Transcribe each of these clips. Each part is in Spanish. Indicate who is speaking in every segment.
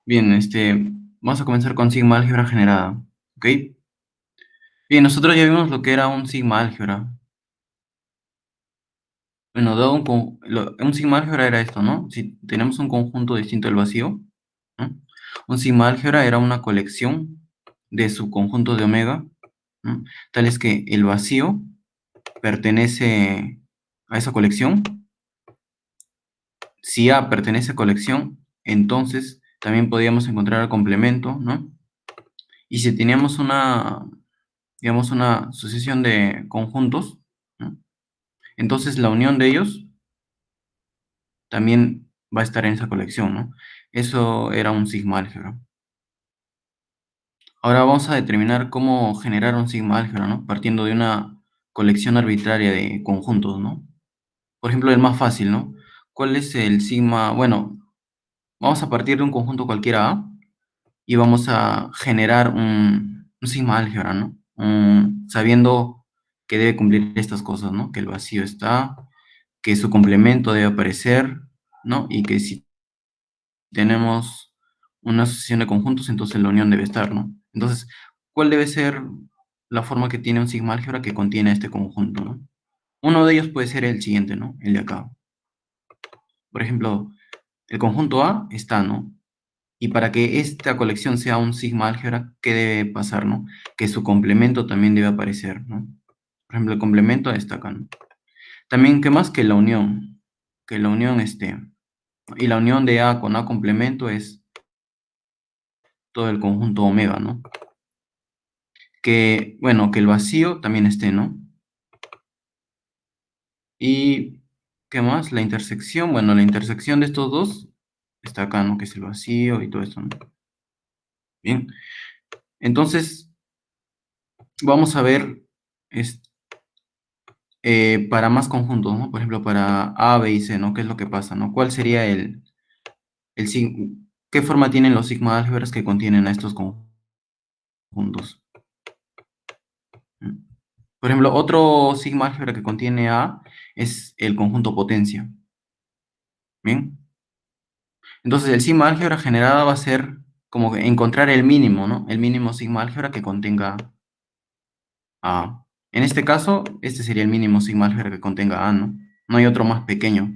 Speaker 1: Bien, vamos a comenzar con sigma álgebra generada, ¿ok? Bien, nosotros ya vimos lo que era un sigma álgebra. Bueno, un sigma álgebra era esto, ¿no? Si tenemos un conjunto distinto del vacío, ¿no? Un sigma álgebra era una colección de subconjuntos de omega, ¿no? Tal es que el vacío pertenece a esa colección. Si A pertenece a colección, entonces también podríamos encontrar el complemento, ¿no? Y si teníamos digamos, una sucesión de conjuntos, ¿no? Entonces la unión de ellos también va a estar en esa colección, ¿no? Eso era un sigma álgebra. Ahora vamos a determinar cómo generar un sigma álgebra, ¿no? Partiendo de una colección arbitraria de conjuntos, ¿no? Por ejemplo, el más fácil, ¿no? ¿Cuál es el sigma? Bueno, vamos a partir de un conjunto cualquiera A y vamos a generar un sigma álgebra, ¿no? Sabiendo que debe cumplir estas cosas, ¿no? Que el vacío está, que su complemento debe aparecer, ¿no? Y que si tenemos una sucesión de conjuntos, entonces la unión debe estar, ¿no? Entonces, ¿cuál debe ser la forma que tiene un sigma álgebra que contiene este conjunto, ¿no? Uno de ellos puede ser el siguiente, ¿no? El de acá. Por ejemplo, el conjunto A está, ¿no? Y para que esta colección sea un sigma álgebra, ¿qué debe pasar, no? Que su complemento también debe aparecer, ¿no? Por ejemplo, el complemento está acá, ¿no? También, ¿qué más? Que la unión. Que la unión esté. Y la unión de A con A complemento es todo el conjunto omega, ¿no? Que, bueno, que el vacío también esté, ¿no? Y, ¿qué más? La intersección, bueno, la intersección de estos dos está acá, ¿no? Que es el vacío y todo eso, ¿no? Bien, entonces vamos a ver para más conjuntos, ¿no? Por ejemplo, para A, B y C, ¿no? ¿Qué es lo que pasa, no? ¿Cuál sería qué forma tienen los sigma álgebras que contienen a estos conjuntos? ¿Mm? Por ejemplo, otro sigma álgebra que contiene A es el conjunto potencia. ¿Bien? Entonces, el sigma álgebra generada va a ser como que encontrar el mínimo, ¿no? El mínimo sigma álgebra que contenga A. En este caso, este sería el mínimo sigma álgebra que contenga A, ¿no? No hay otro más pequeño.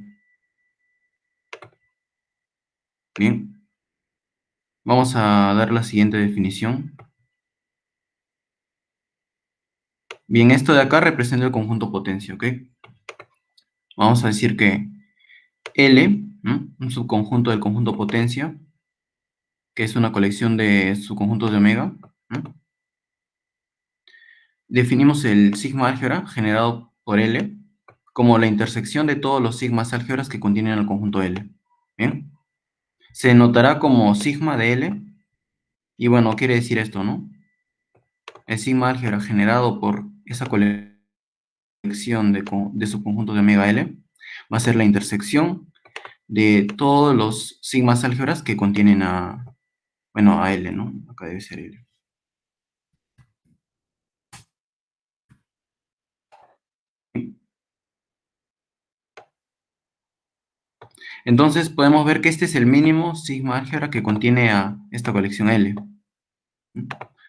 Speaker 1: Bien. Vamos a dar la siguiente definición. Bien, esto de acá representa el conjunto potencia, ¿ok? Vamos a decir que L, ¿no? Un subconjunto del conjunto potencia, que es una colección de subconjuntos de omega, ¿no? Definimos el sigma álgebra generado por L como la intersección de todos los sigmas álgebras que contienen el conjunto L. ¿Bien? Se notará como sigma de L, y bueno, quiere decir esto, ¿no? El sigma álgebra generado por esa colección de subconjuntos de omega L va a ser la intersección de todos los sigmas álgebras que contienen bueno, a L, ¿no? Acá debe ser L. Entonces podemos ver que este es el mínimo sigma álgebra que contiene a esta colección L.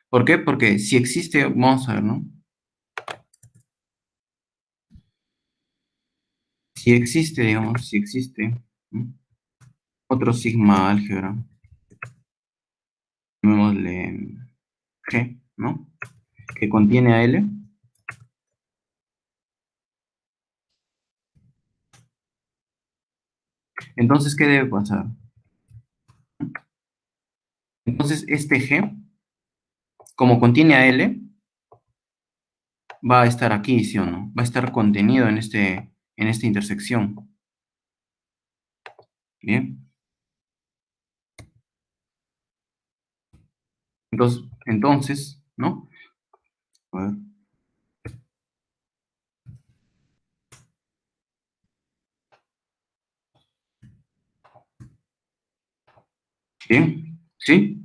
Speaker 1: ¿Por qué? Porque si existe, vamos a ver, ¿no? Si existe, digamos, si existe, ¿no? Otro sigma álgebra, llamémosle G, ¿no? Que contiene a L. Entonces, ¿qué debe pasar? Entonces, este G, como contiene a L, va a estar aquí, ¿sí o no? Va a estar contenido en esta intersección. Bien. Entonces, ¿no? A ver. Bien. ¿Sí?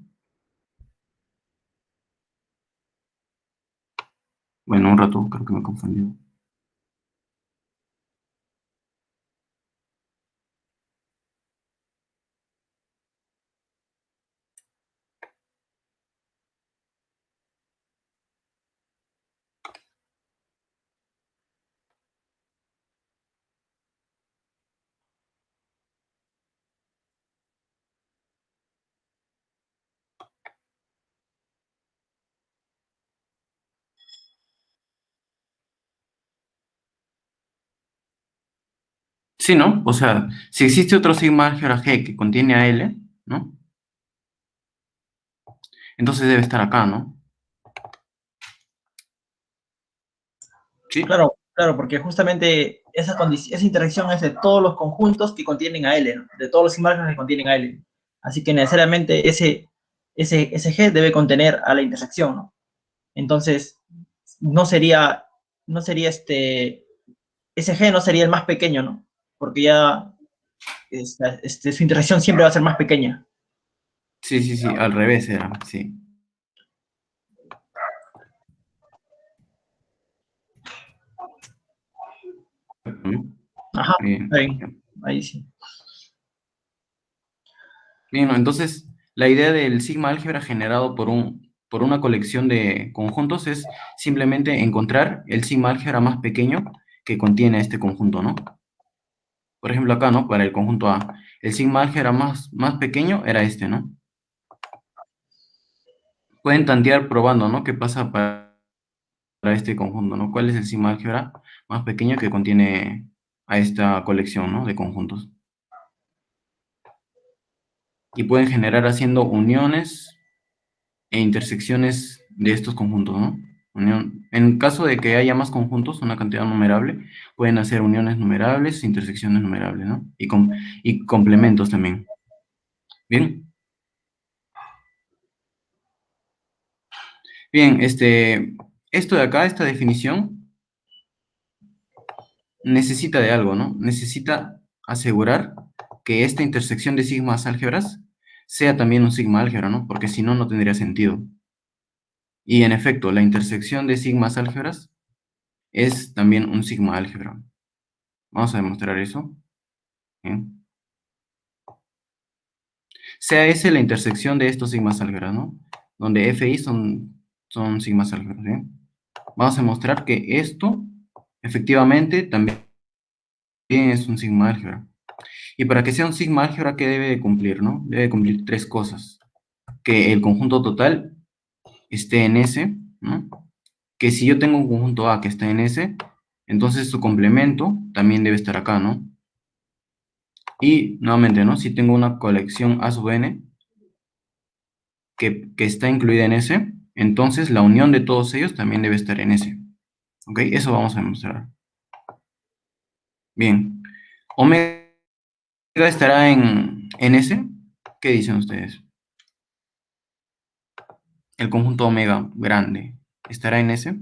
Speaker 1: Bueno, un rato, creo que me confundí. Sí, ¿no? O sea, si existe otro sigma álgebra G que contiene a L, ¿no? Entonces debe estar acá, ¿no? ¿Sí?
Speaker 2: Claro, claro, porque justamente esa interacción es de todos los conjuntos que contienen a L, ¿no? De todos los sigma que contienen a L. Así que necesariamente ese G debe contener a la intersección, ¿no? Entonces, no sería, no sería ese G no sería el más pequeño, ¿no? Porque ya su interacción siempre va a ser más pequeña.
Speaker 1: Sí, sí, sí, al revés era, sí.
Speaker 2: Ajá, está
Speaker 1: Bien,
Speaker 2: bien, ahí sí.
Speaker 1: bien, ¿no? Entonces, la idea del sigma álgebra generado por una colección de conjuntos es simplemente encontrar el sigma álgebra más pequeño que contiene este conjunto, ¿no? Por ejemplo, acá, ¿no? Para el conjunto A, el sigma álgebra más pequeño era este, ¿no? Pueden tantear probando, ¿no? ¿Qué pasa para este conjunto, ¿no? ¿Cuál es el sigma álgebra más pequeño que contiene a esta colección, ¿no? De conjuntos? Y pueden generar haciendo uniones e intersecciones de estos conjuntos, ¿no? En caso de que haya más conjuntos, una cantidad numerable, pueden hacer uniones numerables, intersecciones numerables, ¿no? Y complementos también. Bien, bien, esto de acá, esta definición, necesita de algo, ¿no? Necesita asegurar que esta intersección de sigmas álgebras sea también un sigma álgebra, ¿no? Porque si no, no tendría sentido. Y en efecto, la intersección de sigmas álgebras es también un sigma álgebra. Vamos a demostrar eso. Bien. Sea S la intersección de estos sigmas álgebras, ¿no? Donde Fi son sigmas álgebras, ¿bien? Vamos a demostrar que esto efectivamente también es un sigma álgebra. Y para que sea un sigma álgebra, ¿qué debe de cumplir, no? Debe cumplir tres cosas. Que el conjunto total esté en S, ¿no? Que si yo tengo un conjunto A que está en S, entonces su complemento también debe estar acá, ¿no? Y nuevamente, ¿no? Si tengo una colección A sub n que está incluida en S, entonces la unión de todos ellos también debe estar en S. ¿Ok? Eso vamos a demostrar. Bien. Omega estará en S. ¿Qué dicen ustedes? El conjunto omega grande estará en S.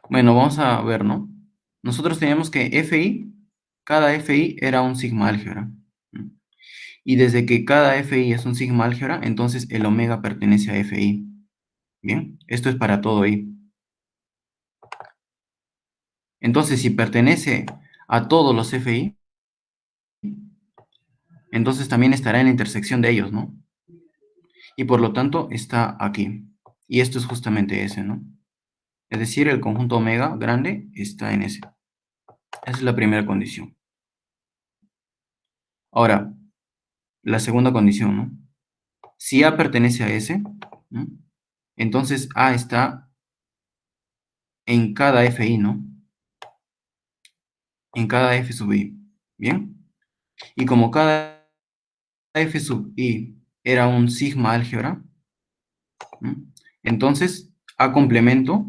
Speaker 1: Bueno, vamos a ver, ¿no? Nosotros teníamos que Fi, cada Fi era un sigma álgebra. Y desde que cada Fi es un sigma álgebra, entonces el omega pertenece a Fi. Bien, esto es para todo I. Entonces, si pertenece a todos los Fi, entonces también estará en la intersección de ellos, ¿no? Y por lo tanto está aquí. Y esto es justamente ese, ¿no? Es decir, el conjunto omega grande está en ese. Esa es la primera condición. Ahora, la segunda condición, ¿no? Si A pertenece a S, ¿no? Entonces A está en cada Fi, ¿no? En cada F sub I. ¿Bien? Y como cada F sub I era un sigma álgebra, ¿no? Entonces A complemento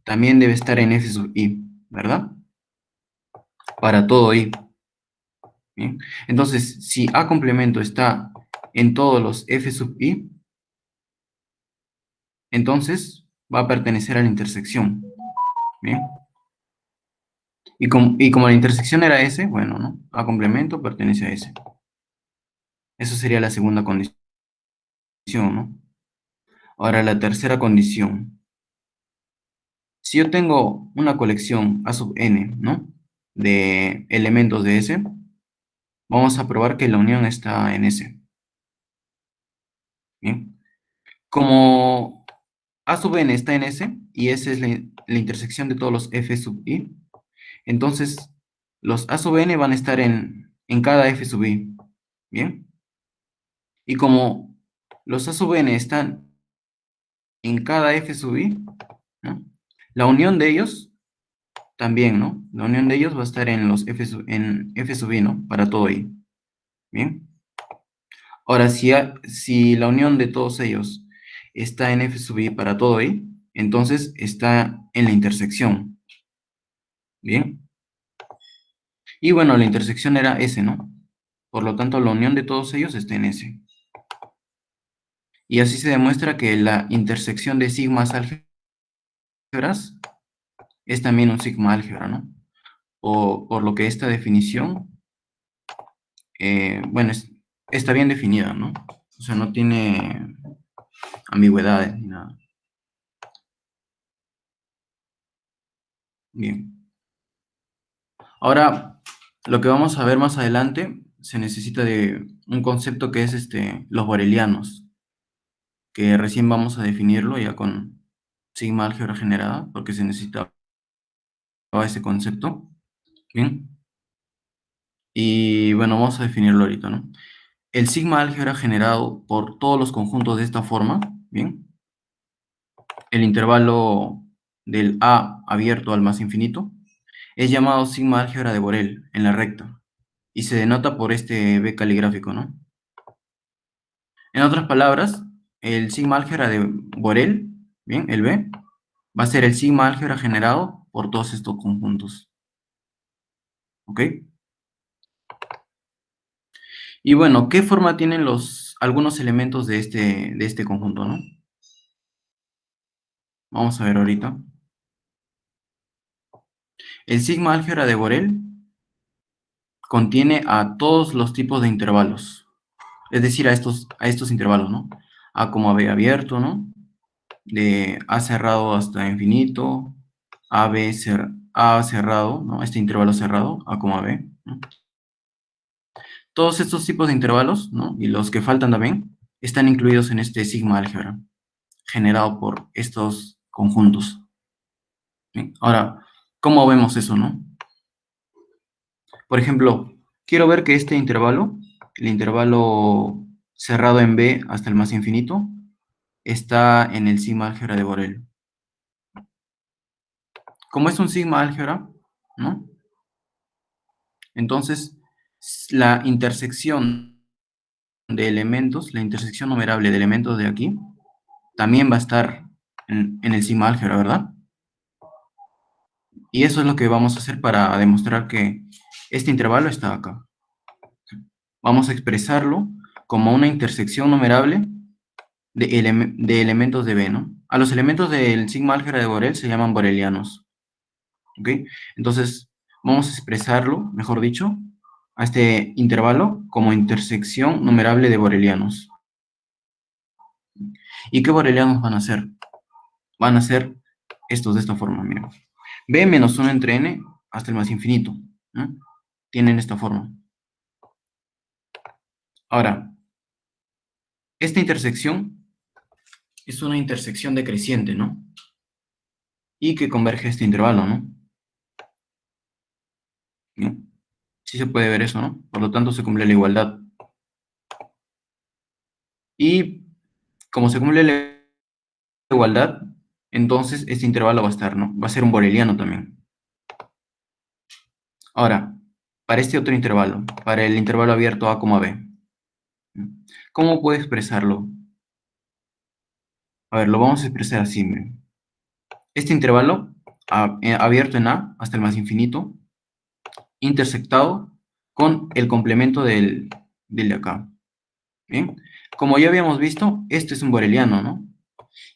Speaker 1: también debe estar en F sub I, ¿verdad? Para todo I. ¿Bien? Entonces, si A complemento está en todos los F sub I, entonces va a pertenecer a la intersección. ¿Bien? Y como la intersección era S, bueno, ¿no? A complemento pertenece a S. Eso sería la segunda condición, ¿no? Ahora la tercera condición. Si yo tengo una colección A sub n, ¿no? De elementos de S, vamos a probar que la unión está en S. ¿Bien? Como A sub n está en S, y S es la intersección de todos los F sub I, entonces los A sub n van a estar en cada F sub I. ¿Bien? Y como los A sub n están en cada F sub I, ¿no? La unión de ellos también, ¿no? La unión de ellos va a estar en los en F sub i, ¿no? Para todo i. Bien. Ahora, si la unión de todos ellos está en F sub i para todo i, entonces está en la intersección. Bien. Y bueno, la intersección era S, ¿no? Por lo tanto, la unión de todos ellos está en S. Y así se demuestra que la intersección de sigmas álgebras es también un sigma álgebra, ¿no? O por lo que esta definición, bueno, está bien definida, ¿no? O sea, no tiene ambigüedades ni nada. Bien. Ahora, lo que vamos a ver más adelante, se necesita de un concepto que es los borelianos, que recién vamos a definirlo ya con sigma álgebra generada, porque se necesitaba ese concepto. Bien. Y bueno, vamos a definirlo ahorita, ¿no? El sigma álgebra generado por todos los conjuntos de esta forma, ¿bien? El intervalo del A abierto al más infinito, es llamado sigma álgebra de Borel en la recta, y se denota por este B caligráfico, ¿no? En otras palabras, el sigma álgebra de Borel, ¿bien? El B, va a ser el sigma álgebra generado por todos estos conjuntos, ¿ok? Y bueno, ¿qué forma tienen algunos elementos de este conjunto, no? Vamos a ver ahorita. El sigma álgebra de Borel contiene a todos los tipos de intervalos, es decir, a estos intervalos, ¿no? A como B abierto, ¿no? De A cerrado hasta infinito, A cerrado, ¿no? Este intervalo cerrado, A como B, ¿no? Todos estos tipos de intervalos, ¿no? Y los que faltan también, están incluidos en este sigma álgebra, generado por estos conjuntos. ¿Bien? Ahora, ¿cómo vemos eso, no? Por ejemplo, quiero ver que este intervalo, el intervalo cerrado en B hasta el más infinito, está en el sigma álgebra de Borel. Como es un sigma álgebra, ¿no? Entonces, la intersección de elementos, la intersección numerable de elementos de aquí, también va a estar en el sigma álgebra, ¿verdad? Y eso es lo que vamos a hacer para demostrar que este intervalo está acá. Vamos a expresarlo como una intersección numerable de elementos de B, ¿no? A los elementos del sigma álgebra de Borel se llaman borelianos, ¿ok? Entonces, vamos a expresarlo, mejor dicho, a este intervalo como intersección numerable de borelianos. ¿Y qué borelianos van a ser? Van a ser estos de esta forma, miren. B menos 1 entre n hasta el más infinito, ¿no? Tienen esta forma. Ahora, esta intersección es una intersección decreciente, ¿no? Y que converge a este intervalo, ¿no? ¿Bien? Sí se puede ver eso, ¿no? Por lo tanto, se cumple la igualdad. Y como se cumple la igualdad, entonces este intervalo va a estar, ¿no? Va a ser un boreliano también. Ahora, para este otro intervalo, para el intervalo abierto A, B, ¿cómo puedo expresarlo? A ver, lo vamos a expresar así, miren. Este intervalo abierto en A hasta el más infinito, intersectado con el complemento del de acá. ¿Bien? Como ya habíamos visto, esto es un boreliano, ¿no?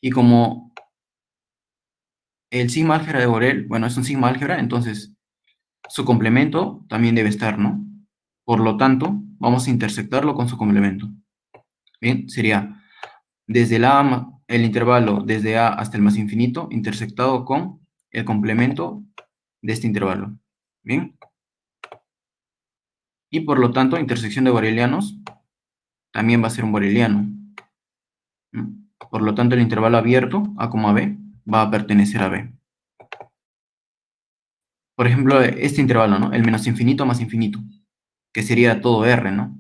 Speaker 1: Y como el sigma álgebra de Borel, bueno, es un sigma álgebra, entonces su complemento también debe estar, ¿no? Por lo tanto, vamos a intersectarlo con su complemento. Bien, sería desde el intervalo desde A hasta el más infinito, intersectado con el complemento de este intervalo. Bien. Y por lo tanto, intersección de borelianos también va a ser un boreliano. Por lo tanto, el intervalo abierto, A, B, va a pertenecer a B. Por ejemplo, este intervalo, ¿no? El menos infinito más infinito, que sería todo R, ¿no?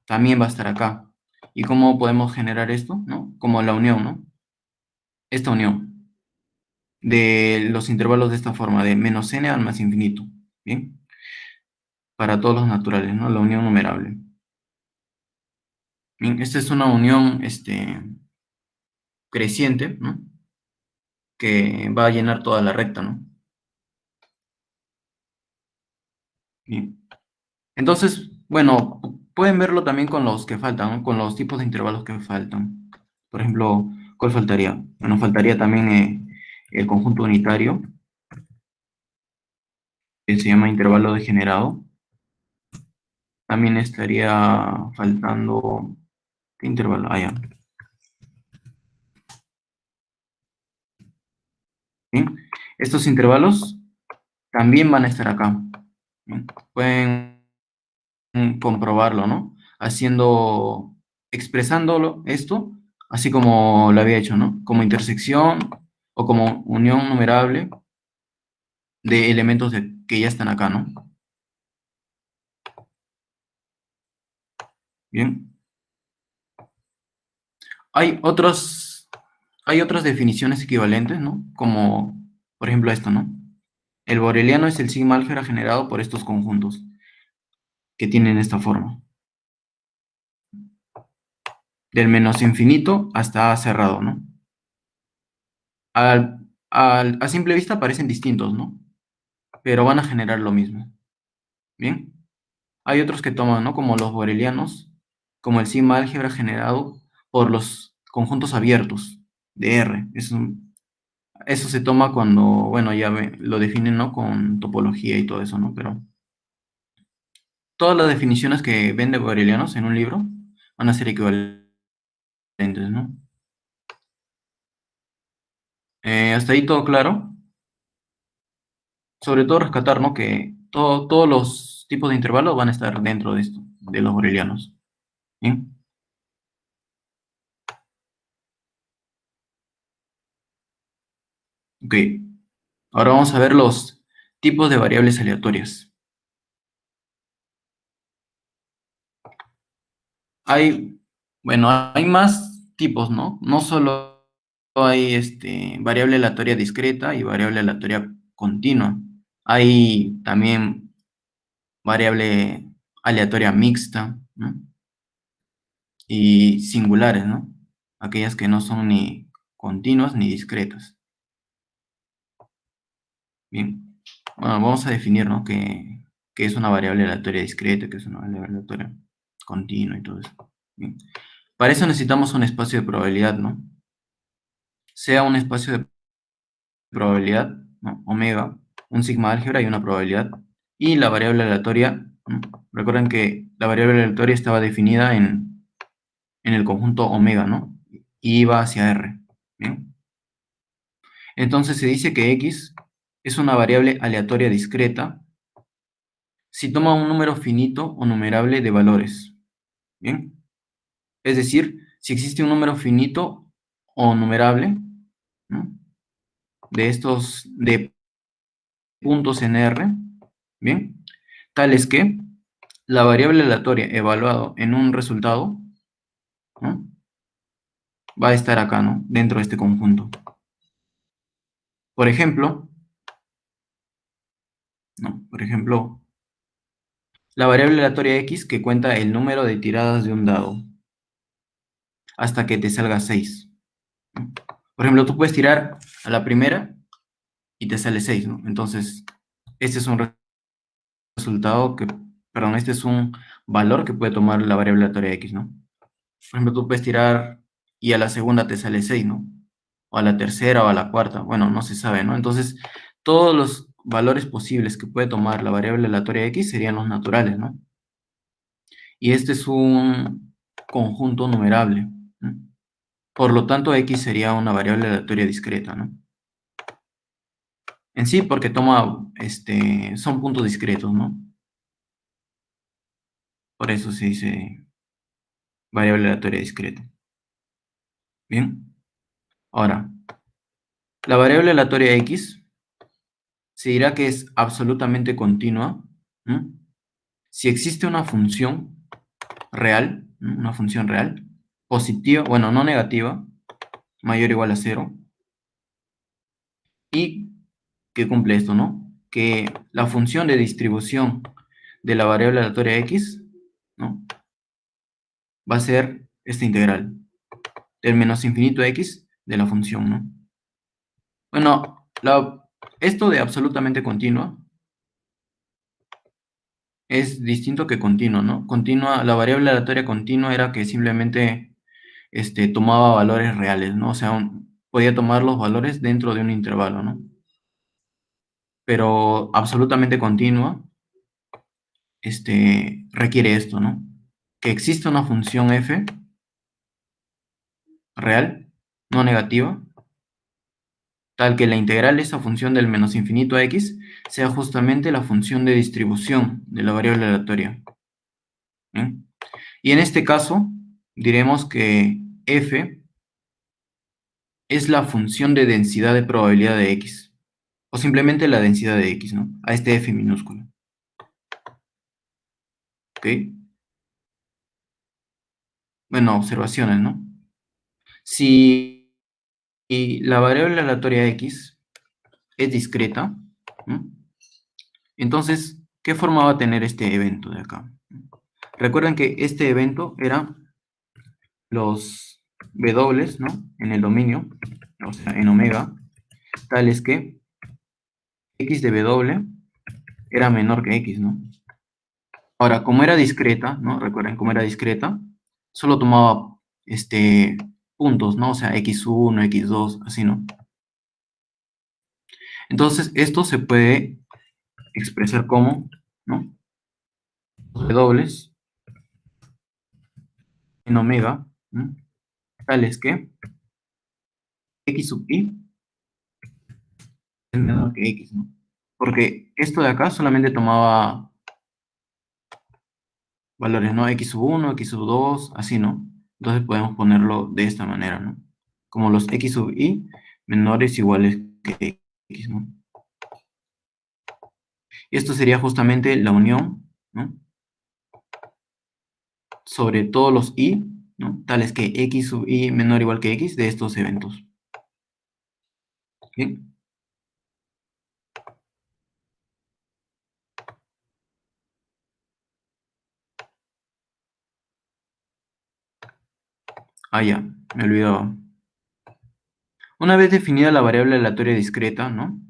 Speaker 1: También va a estar acá. ¿Y cómo podemos generar esto, no? Como la unión, ¿no? Esta unión. de los intervalos de esta forma, de menos n al más infinito, ¿bien? Para todos los naturales, ¿no? La unión numerable. Bien, esta es una unión creciente, ¿no? Que va a llenar toda la recta, ¿no? Bien. Entonces, bueno, pueden verlo también con los que faltan, ¿no? Con los tipos de intervalos que faltan. Por ejemplo, ¿cuál faltaría? Bueno, faltaría también el conjunto unitario, que se llama intervalo degenerado. También estaría faltando... ¿Qué intervalo? Ah, ya. Bien. Estos intervalos también van a estar acá. Bien. Pueden comprobarlo, ¿no? Haciendo, expresándolo esto, así como lo había hecho, ¿no? Como intersección o como unión numerable de elementos que ya están acá, ¿no? Bien. Hay otros, hay otras definiciones equivalentes, ¿no? Como, por ejemplo, esto, ¿no? El boreliano es el sigma álgebra generado por estos conjuntos que tienen esta forma. Del menos infinito hasta A cerrado, ¿no? A simple vista parecen distintos, ¿no? Pero van a generar lo mismo. Bien. Hay otros que toman, ¿no? Como los borelianos, como el sigma álgebra generado por los conjuntos abiertos de R. Eso se toma cuando, bueno, lo definen, ¿no? Con topología y todo eso, ¿no? Pero todas las definiciones que ven de borelianos en un libro van a ser equivalentes, ¿no? Hasta ahí todo claro. Sobre todo rescatar, ¿no? Que todos los tipos de intervalos van a estar dentro de esto, de los borelianos. Bien. Ok. Ahora vamos a ver los tipos de variables aleatorias. Hay, bueno, hay más tipos, ¿no? No solo hay variable aleatoria discreta y variable aleatoria continua. Hay también variable aleatoria mixta, ¿no? Y singulares, ¿no? Aquellas que no son ni continuas ni discretas. Bien. Bueno, vamos a definir, ¿no? Que es una variable aleatoria discreta, que es una variable aleatoria continua y todo eso. Bien. Para eso necesitamos un espacio de probabilidad, ¿no? Sea un espacio de probabilidad, ¿no? Omega, un sigma álgebra y una probabilidad. Y la variable aleatoria, ¿no? Recuerden que la variable aleatoria estaba definida en el conjunto omega, ¿no? Y iba hacia R. ¿Bien? Entonces se dice que X es una variable aleatoria discreta si toma un número finito o numerable de valores. ¿Bien? Es decir, si existe un número finito o numerable, ¿no? De estos, de puntos en R, ¿bien? Tales que la variable aleatoria evaluado en un resultado, ¿no? Va a estar acá, ¿no? Dentro de este conjunto. Por ejemplo, ¿no? Por ejemplo, la variable aleatoria X que cuenta el número de tiradas de un dado hasta que te salga 6. ¿No? Por ejemplo, tú puedes tirar a la primera y te sale 6, ¿no? Entonces, este es un resultado que, perdón, este es un valor que puede tomar la variable aleatoria X, ¿no? Por ejemplo, tú puedes tirar y a la segunda te sale 6, ¿no? O a la tercera o a la cuarta, bueno, no se sabe, ¿no? Entonces, todos los valores posibles que puede tomar la variable aleatoria X serían los naturales, ¿no? Y este es un conjunto numerable, ¿no? Por lo tanto, X sería una variable aleatoria discreta, ¿no? En sí, porque toma, son puntos discretos, ¿no? Por eso se dice variable aleatoria discreta. Bien. Ahora, la variable aleatoria X se dirá que es absolutamente continua, ¿no? Si existe una función real, ¿no? Una función real, positiva, bueno, no negativa, mayor o igual a cero, y que cumple esto, ¿no? Que la función de distribución de la variable aleatoria x, ¿no? Va a ser esta integral, del menos infinito a x de la función, ¿no? Bueno, esto de absolutamente continua es distinto que continua, ¿no? Continua, la variable aleatoria continua era que simplemente tomaba valores reales, ¿no? O sea, podía tomar los valores dentro de un intervalo, ¿no? Pero absolutamente continua requiere esto, ¿no? Que exista una función f real, no negativa, tal que la integral de esa función del menos infinito a x sea justamente la función de distribución de la variable aleatoria. ¿Bien? Y en este caso, diremos que f es la función de densidad de probabilidad de x, o simplemente la densidad de x, ¿no? A este f minúsculo. ¿Ok? Bueno, observaciones, ¿no? Si la variable aleatoria x es discreta, ¿no? Entonces, ¿qué forma va a tener este evento de acá? Recuerden que este evento era los W, ¿no? En el dominio, o sea, en omega, tales que x de W era menor que x, ¿no? Ahora, como era discreta, ¿no? Recuerden, como era discreta, solo tomaba puntos, ¿no? O sea, x1, x2, así, ¿no? Entonces, esto se puede expresar como, ¿no? W en omega, ¿no? Tales que x sub i es menor que x, ¿no? Porque esto de acá solamente tomaba valores, ¿no? X sub 1, X sub 2, así, ¿no? Entonces podemos ponerlo de esta manera, ¿no? Como los X sub i menores o iguales que X, ¿no? Y esto sería justamente la unión, ¿no? Sobre todos los i, ¿no? Tales que X sub i menor o igual que X de estos eventos. ¿Bien? Ah, ya, me olvidaba. Una vez definida la variable aleatoria discreta, ¿no?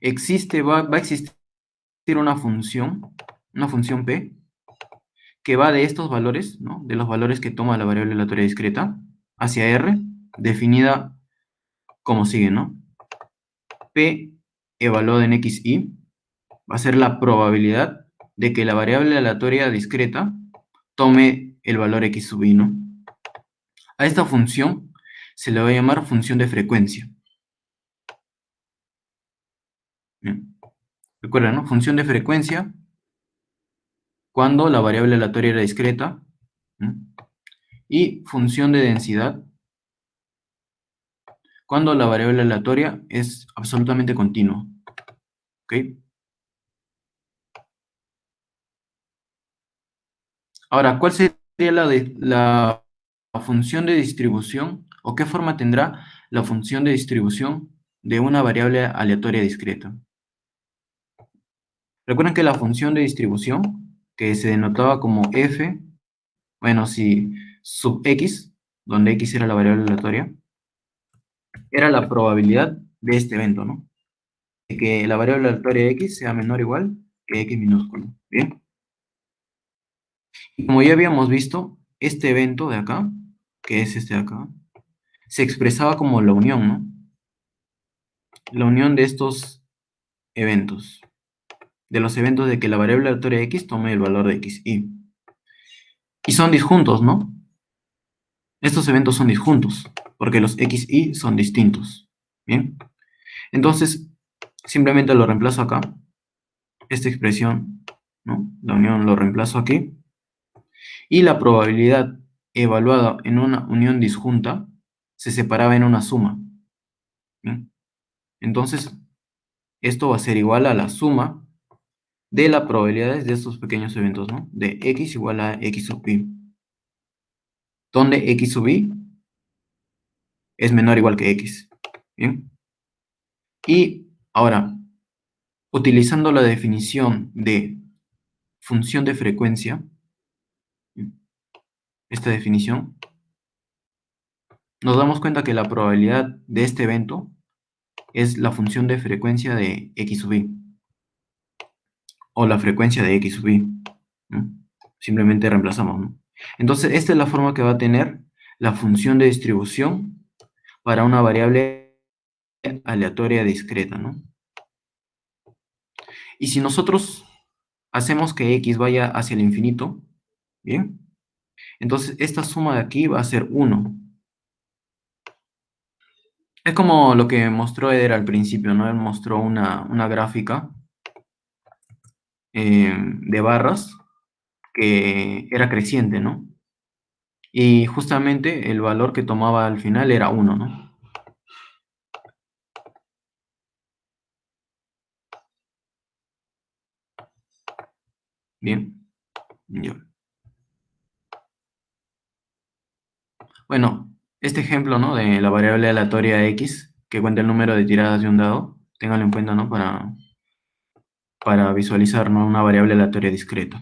Speaker 1: Va a existir una función p, que va de estos valores, ¿no? De los valores que toma la variable aleatoria discreta, hacia R, definida como sigue, ¿no? P evaluada en xi va a ser la probabilidad de que la variable aleatoria discreta tome el valor x sub i, ¿no? A esta función se le va a llamar función de frecuencia. Bien. Recuerda, ¿no? Función de frecuencia cuando la variable aleatoria era discreta, ¿no? Y función de densidad cuando la variable aleatoria es absolutamente continua. ¿Ok? Ahora, ¿cuál sería la función de distribución o qué forma tendrá la función de distribución de una variable aleatoria discreta? Recuerden que la función de distribución, que se denotaba como f, bueno, si sub x, donde x era la variable aleatoria, era la probabilidad de este evento, ¿no? De que la variable aleatoria x sea menor o igual que x minúsculo. ¿Bien? Y como ya habíamos visto, este evento de acá, que es este de acá, se expresaba como la unión, ¿no? La unión de estos eventos, de los eventos de que la variable aleatoria x tome el valor de xi. Y son disjuntos, ¿no? Estos eventos son disjuntos, porque los xi son distintos. ¿Bien? Entonces, simplemente lo reemplazo acá, esta expresión, ¿no? La unión lo reemplazo aquí, y la probabilidad evaluada en una unión disjunta se separaba en una suma. ¿Bien? Entonces, esto va a ser igual a la suma de las probabilidades de estos pequeños eventos, ¿no? De x igual a x sub i, donde x sub i es menor o igual que x. ¿Bien? Y ahora, utilizando la definición de función de frecuencia, esta definición, nos damos cuenta que la probabilidad de este evento es la función de frecuencia de x sub i, o la frecuencia de x sub i, ¿no? Simplemente reemplazamos, ¿no? Entonces, esta es la forma que va a tener la función de distribución para una variable aleatoria discreta, ¿no? Y si nosotros hacemos que x vaya hacia el infinito, ¿bien? Entonces, esta suma de aquí va a ser 1. Es como lo que mostró Eder al principio, ¿no? Él mostró una gráfica de barras que era creciente, ¿no? Y justamente el valor que tomaba al final era 1, ¿no? Bien. Ya. Bueno, este ejemplo, ¿no? De la variable aleatoria x, que cuenta el número de tiradas de un dado, ténganlo en cuenta, ¿no? Para visualizar, ¿no? Una variable aleatoria discreta.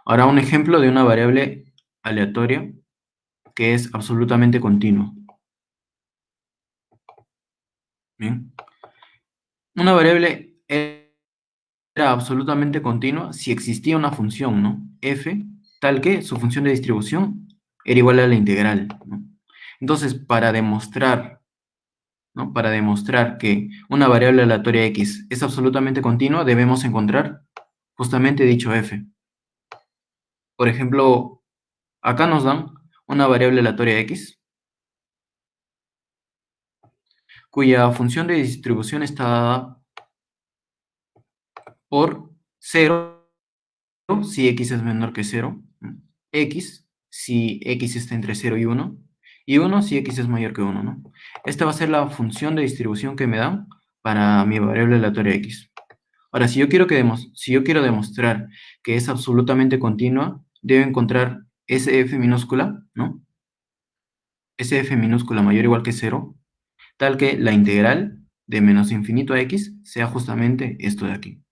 Speaker 1: Ahora, un ejemplo de una variable aleatoria que es absolutamente continua. Bien. Una variable era absolutamente continua si existía una función, ¿no? F, tal que su función de distribución era igual a la integral, ¿no? Entonces, para demostrar, ¿no? Para demostrar que una variable aleatoria x es absolutamente continua, debemos encontrar justamente dicho f. Por ejemplo, acá nos dan una variable aleatoria x, cuya función de distribución está dada por 0 si x es menor que 0, x si x está entre 0 y 1 si x es mayor que 1, ¿no? Esta va a ser la función de distribución que me dan para mi variable aleatoria x. Ahora, si yo quiero demostrar que es absolutamente continua, debo encontrar SF minúscula, ¿no? SF minúscula mayor o igual que 0, tal que la integral de menos infinito a x sea justamente esto de aquí.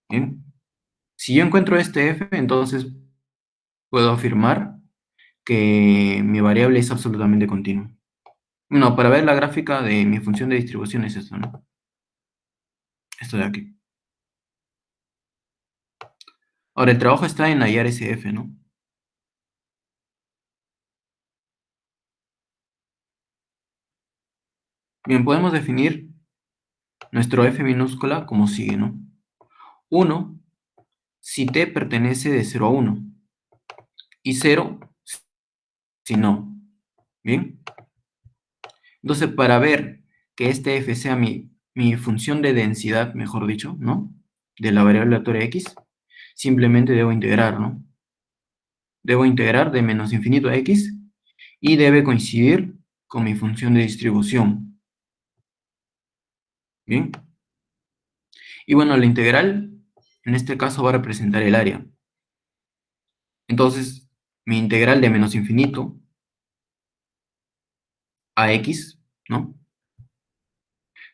Speaker 1: ¿Bien? Si yo encuentro este f, entonces puedo afirmar que mi variable es absolutamente continua. Bueno, para ver la gráfica de mi función de distribución es esto, ¿no? Esto de aquí. Ahora, el trabajo está en hallar ese f, ¿no? Bien, podemos definir nuestro f minúscula como sigue, ¿no? 1 si t pertenece de 0 a 1 y 0 si no. ¿Bien? Entonces, para ver que este f sea mi función de densidad, mejor dicho, ¿no? De la variable aleatoria x, simplemente debo integrar, ¿no? Debo integrar de menos infinito a x y debe coincidir con mi función de distribución. ¿Bien? Y bueno, la integral, en este caso, va a representar el área. Entonces, mi integral de menos infinito a x, ¿no?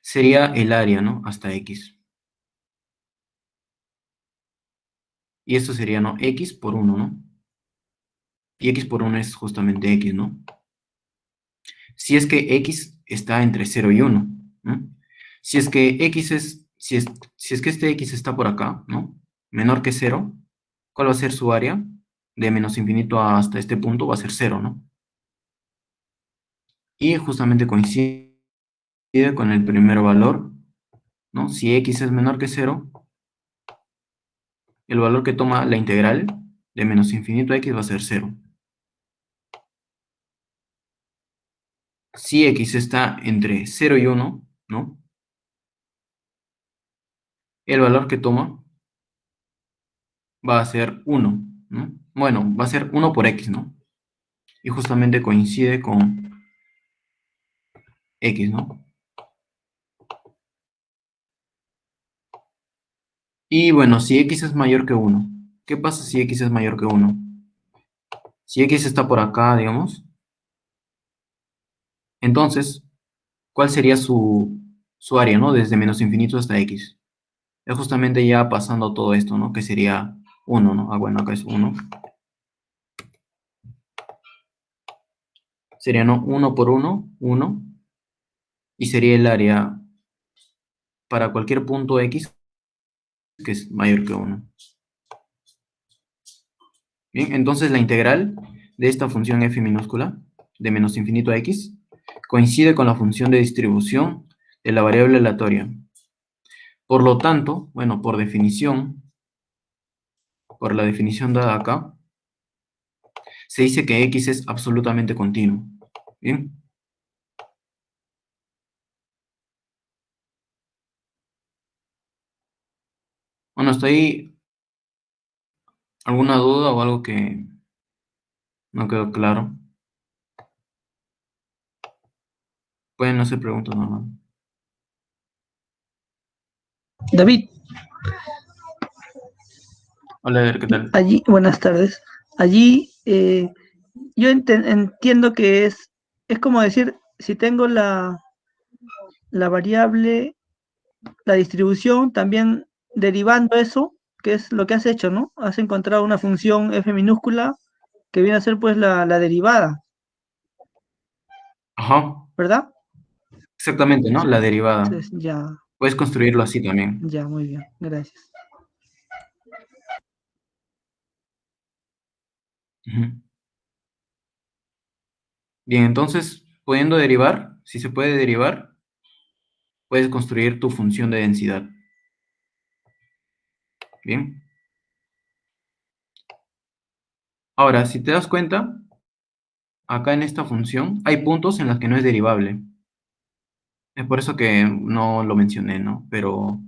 Speaker 1: Sería el área, ¿no? Hasta x. Y esto sería, ¿no? X por 1, ¿no? Y x por 1 es justamente x, ¿no? Si es que x está entre 0 y 1, ¿no? Si es que x es, si es que este x está por acá, ¿no? Menor que 0, ¿cuál va a ser su área? De menos infinito hasta este punto va a ser 0, ¿no? Y justamente coincide con el primer valor, ¿no? Si x es menor que 0, el valor que toma la integral de menos infinito a x va a ser 0. Si x está entre 0 y 1, ¿no? El valor que toma va a ser 1, ¿no? Bueno, va a ser 1 por x, ¿no? Y justamente coincide con x, ¿no? Y bueno, si x es mayor que 1, ¿qué pasa si x es mayor que 1? Si x está por acá, digamos, entonces, ¿cuál sería su su área, ¿no? Desde menos infinito hasta x. Es justamente ya pasando todo esto, ¿no? Que sería 1, ¿no? Ah, bueno, acá es 1. Sería, ¿no? 1 por 1, 1. Y sería el área para cualquier punto x que es mayor que 1. Bien, entonces la integral de esta función f minúscula, de menos infinito a x, coincide con la función de distribución de la variable aleatoria. Por lo tanto, bueno, por la definición dada acá, se dice que x es absolutamente continuo. Bien. Bueno, ¿hasta ahí alguna duda o algo que no quedó claro? Pueden hacer preguntas normal.
Speaker 2: David,
Speaker 1: Hola, Eder, ¿qué tal?
Speaker 2: allí, buenas tardes. Allí yo entiendo que es como decir, si tengo la variable, la distribución, también derivando eso, que es lo que has hecho, ¿no? Has encontrado una función f minúscula que viene a ser pues la derivada,
Speaker 1: Ajá,
Speaker 2: ¿verdad?
Speaker 1: exactamente, ¿no? La derivada.
Speaker 2: Entonces, ya,
Speaker 1: Puedes construirlo así también.
Speaker 2: ya, muy bien, gracias.
Speaker 1: Ujú. Bien, entonces, pudiendo derivar, si se puede derivar, puedes construir tu función de densidad. Bien. Ahora, si te das cuenta, acá en esta función hay puntos en los que no es derivable. Es por eso que no lo mencioné, ¿no? Pero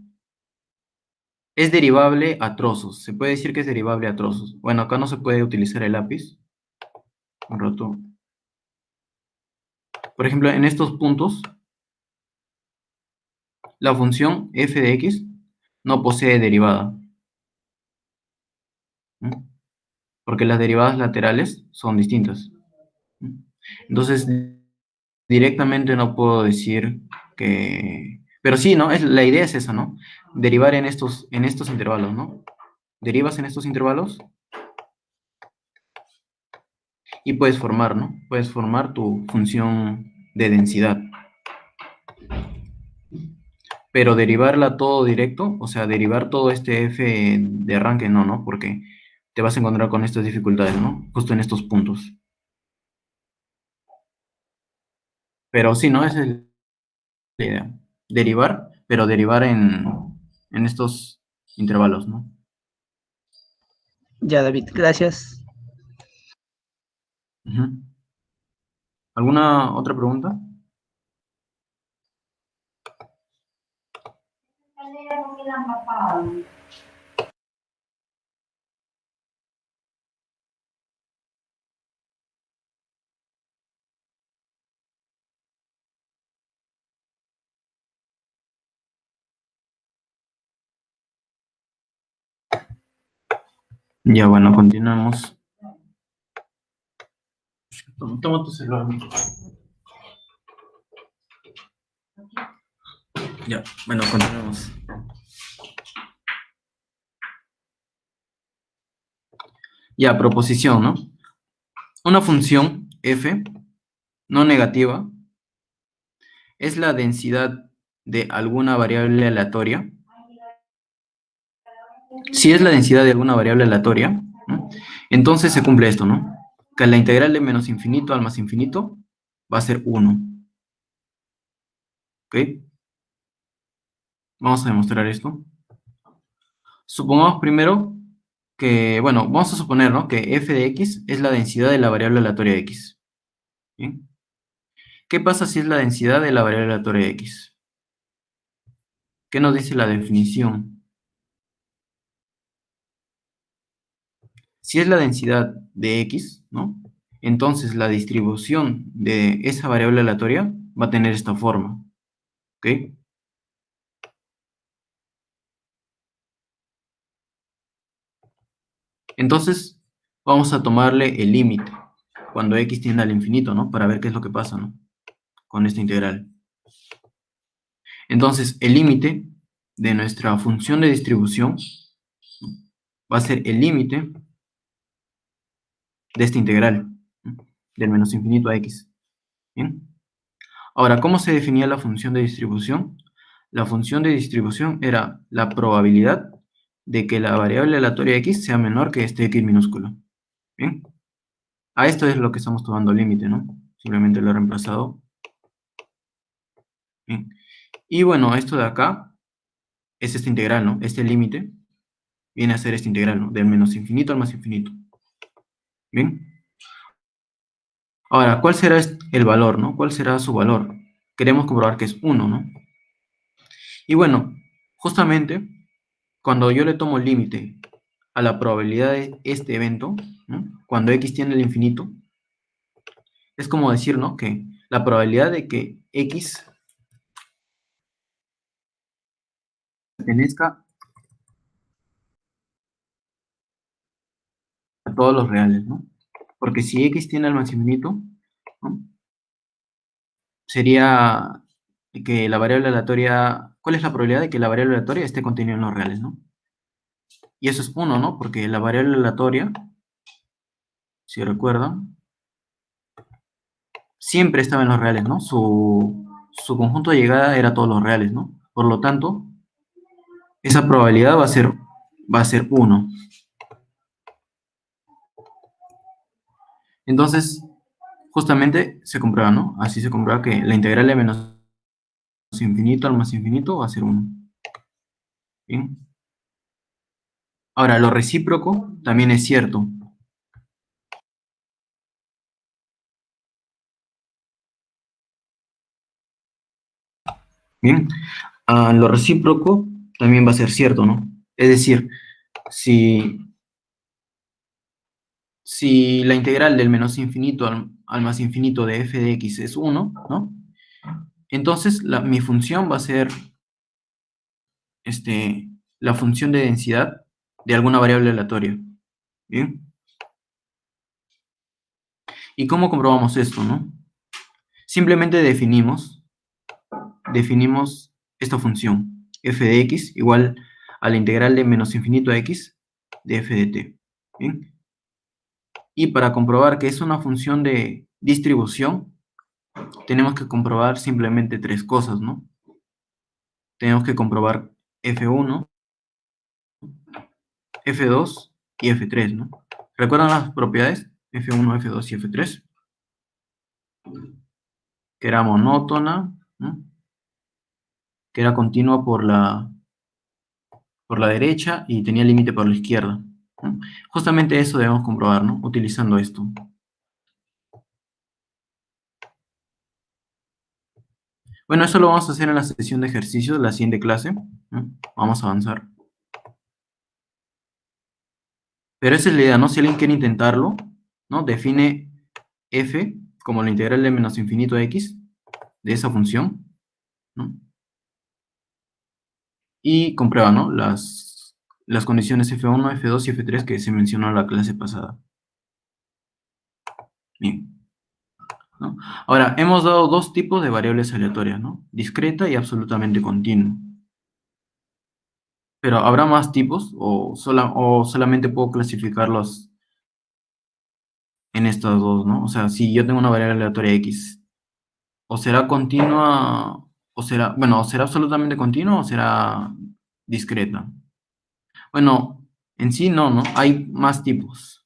Speaker 1: es derivable a trozos. Se puede decir que es derivable a trozos. Bueno, acá no se puede utilizar el lápiz. Un rato. Por ejemplo, en estos puntos, la función f de x no posee derivada. ¿Mm? Porque las derivadas laterales son distintas. ¿Mm? Entonces, directamente no puedo decir que... Pero sí, ¿no? La idea es esa, ¿no? Derivar en estos intervalos, ¿no? Derivas en estos intervalos y puedes formar, ¿no? Puedes formar tu función de densidad. Pero derivarla todo directo, o sea, derivar todo este f de arranque, no, ¿no? Porque te vas a encontrar con estas dificultades, ¿no? Justo en estos puntos. Pero sí, ¿no? Esa es la idea. Derivar, pero derivar en estos intervalos, ¿no?
Speaker 2: Ya, David, gracias.
Speaker 1: Ujú. ¿Alguna otra pregunta? Ya, bueno, continuamos. Toma tu celular. Ya, bueno, continuamos. Ya, proposición, ¿no? Una función f no negativa es la densidad de alguna variable aleatoria. Si es la densidad de alguna variable aleatoria, ¿no? Entonces se cumple esto, ¿no? Que la integral de menos infinito al más infinito va a ser 1. ¿Ok? Vamos a demostrar esto. Supongamos primero que, bueno, vamos a suponer, ¿no? Que f de x es la densidad de la variable aleatoria x. ¿Bien? ¿Qué pasa si es la densidad de la variable aleatoria x? ¿Qué nos dice la definición? Si es la densidad de x, ¿no? Entonces la distribución de esa variable aleatoria va a tener esta forma. ¿Ok? Entonces vamos a tomarle el límite cuando x tiende al infinito, ¿no? Para ver qué es lo que pasa, ¿no? Con esta integral. Entonces, el límite de nuestra función de distribución va a ser el límite de esta integral, del menos infinito a x. ¿Bien? Ahora, ¿cómo se definía la función de distribución? La función de distribución era la probabilidad de que la variable aleatoria x sea menor que este x minúsculo. ¿Bien? A esto es lo que estamos tomando límite, ¿no? Simplemente lo he reemplazado. Bien. Y bueno, esto de acá es esta integral, ¿no? Este límite viene a ser esta integral, ¿no? Del menos infinito al más infinito. ¿Bien? Ahora, ¿cuál será el valor, no? ¿Cuál será su valor? Queremos comprobar que es 1, ¿no? Y bueno, justamente cuando yo le tomo límite a la probabilidad de este evento, ¿no? Cuando x tiende al infinito, es como decir, ¿no? Que la probabilidad de que x pertenezca a todos los reales, ¿no? Porque si x tiende al más infinito, ¿no? Sería que la variable aleatoria, ¿cuál es la probabilidad de que la variable aleatoria esté contenida en los reales, ¿no? Y eso es 1, ¿no? Porque la variable aleatoria, si recuerdan, siempre estaba en los reales, ¿no? Su conjunto de llegada era todos los reales, ¿no? Por lo tanto, esa probabilidad va a ser 1. Entonces, justamente se comprueba, ¿no? Así se comprueba que la integral de menos infinito al más infinito va a ser 1. ¿Bien? Ahora, lo recíproco también es cierto. ¿Bien? Lo recíproco también va a ser cierto, ¿no? Es decir, si, si la integral del menos infinito al más infinito de f de x es 1, ¿no? Entonces mi función va a ser la función de densidad de alguna variable aleatoria. ¿Bien? ¿Y cómo comprobamos esto, no? Simplemente definimos esta función, f de x igual a la integral de menos infinito a x de f de t. ¿Bien? Y para comprobar que es una función de distribución, tenemos que comprobar simplemente tres cosas, ¿no? Tenemos que comprobar f1, f2 y f3, ¿no? ¿Recuerdan las propiedades? f1, f2 y f3, que era monótona, ¿no? Que era continua por la derecha y tenía límite por la izquierda, ¿no? Justamente eso debemos comprobar, ¿no? Utilizando esto. Bueno, eso lo vamos a hacer en la sesión de ejercicios de la siguiente clase, ¿no? Vamos a avanzar. Pero esa es la idea, ¿no? Si alguien quiere intentarlo, ¿no? Define f como la integral de menos infinito a x de esa función, ¿no? Y comprueba, ¿no? Las condiciones f1, f2 y f3 que se mencionó en la clase pasada. Bien, ¿no? Ahora, hemos dado dos tipos de variables aleatorias, ¿no? Discreta y absolutamente continua. Pero ¿habrá más tipos o solamente puedo clasificarlos en estas dos, ¿no? O sea, si yo tengo una variable aleatoria x, o será continua, o será absolutamente continua o será discreta. Bueno, en sí no, ¿no? Hay más tipos.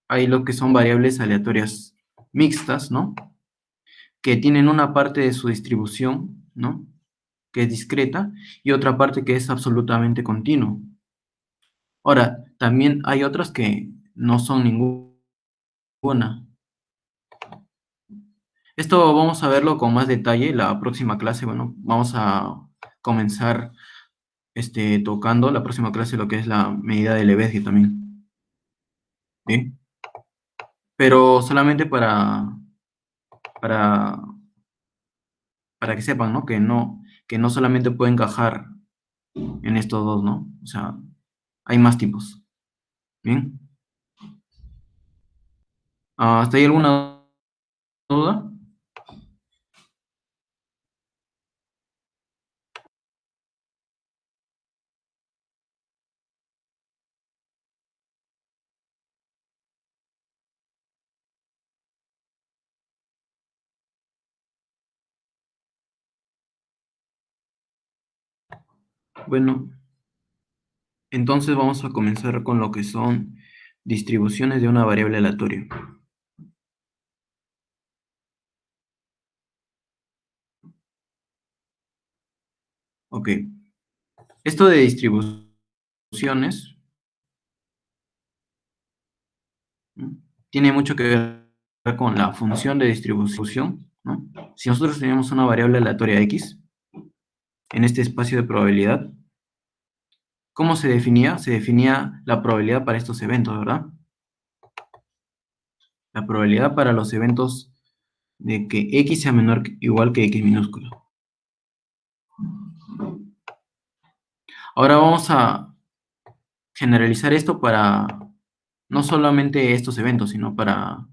Speaker 1: Hay lo que son variables aleatorias mixtas, ¿no? Que tienen una parte de su distribución, ¿no? Que es discreta y otra parte que es absolutamente continua. Ahora, también hay otras que no son ninguna. Esto vamos a verlo con más detalle la próxima clase. Bueno, vamos a comenzar tocando la próxima clase lo que es la medida de Lebesgue también. ¿Bien? Pero solamente para, para que sepan, ¿no? Que no solamente puede encajar en estos dos, ¿no? O sea, hay más tipos. ¿Bien? ¿Hasta ahí alguna duda? Bueno, entonces vamos a comenzar con lo que son distribuciones de una variable aleatoria. Ok, esto de distribuciones, ¿no?, tiene mucho que ver con la función de distribución, ¿no? Si nosotros teníamos una variable aleatoria x en este espacio de probabilidad, ¿cómo se definía? Se definía la probabilidad para estos eventos, ¿verdad? La probabilidad para los eventos de que x sea menor o igual que x minúsculo. Ahora vamos a generalizar esto para no solamente estos eventos, sino para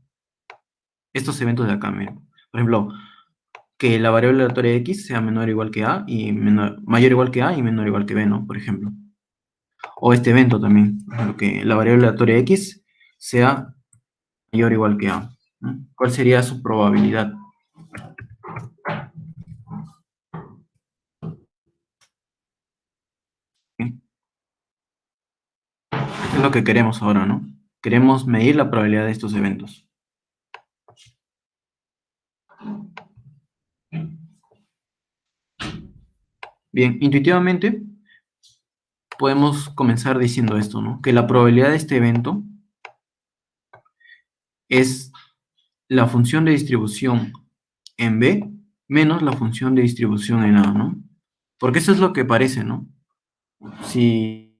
Speaker 1: estos eventos de acá, miren. Por ejemplo, que la variable aleatoria x sea menor o igual que a y mayor o igual que a y menor o igual que b, ¿no? Por ejemplo. O este evento también, por ejemplo, que la variable aleatoria x sea mayor o igual que a, ¿no? ¿Cuál sería su probabilidad? ¿Sí? Es lo que queremos ahora, ¿no? Queremos medir la probabilidad de estos eventos. Bien, intuitivamente podemos comenzar diciendo esto, ¿no? Que la probabilidad de este evento es la función de distribución en B menos la función de distribución en A, ¿no? Porque eso es lo que parece, ¿no? Si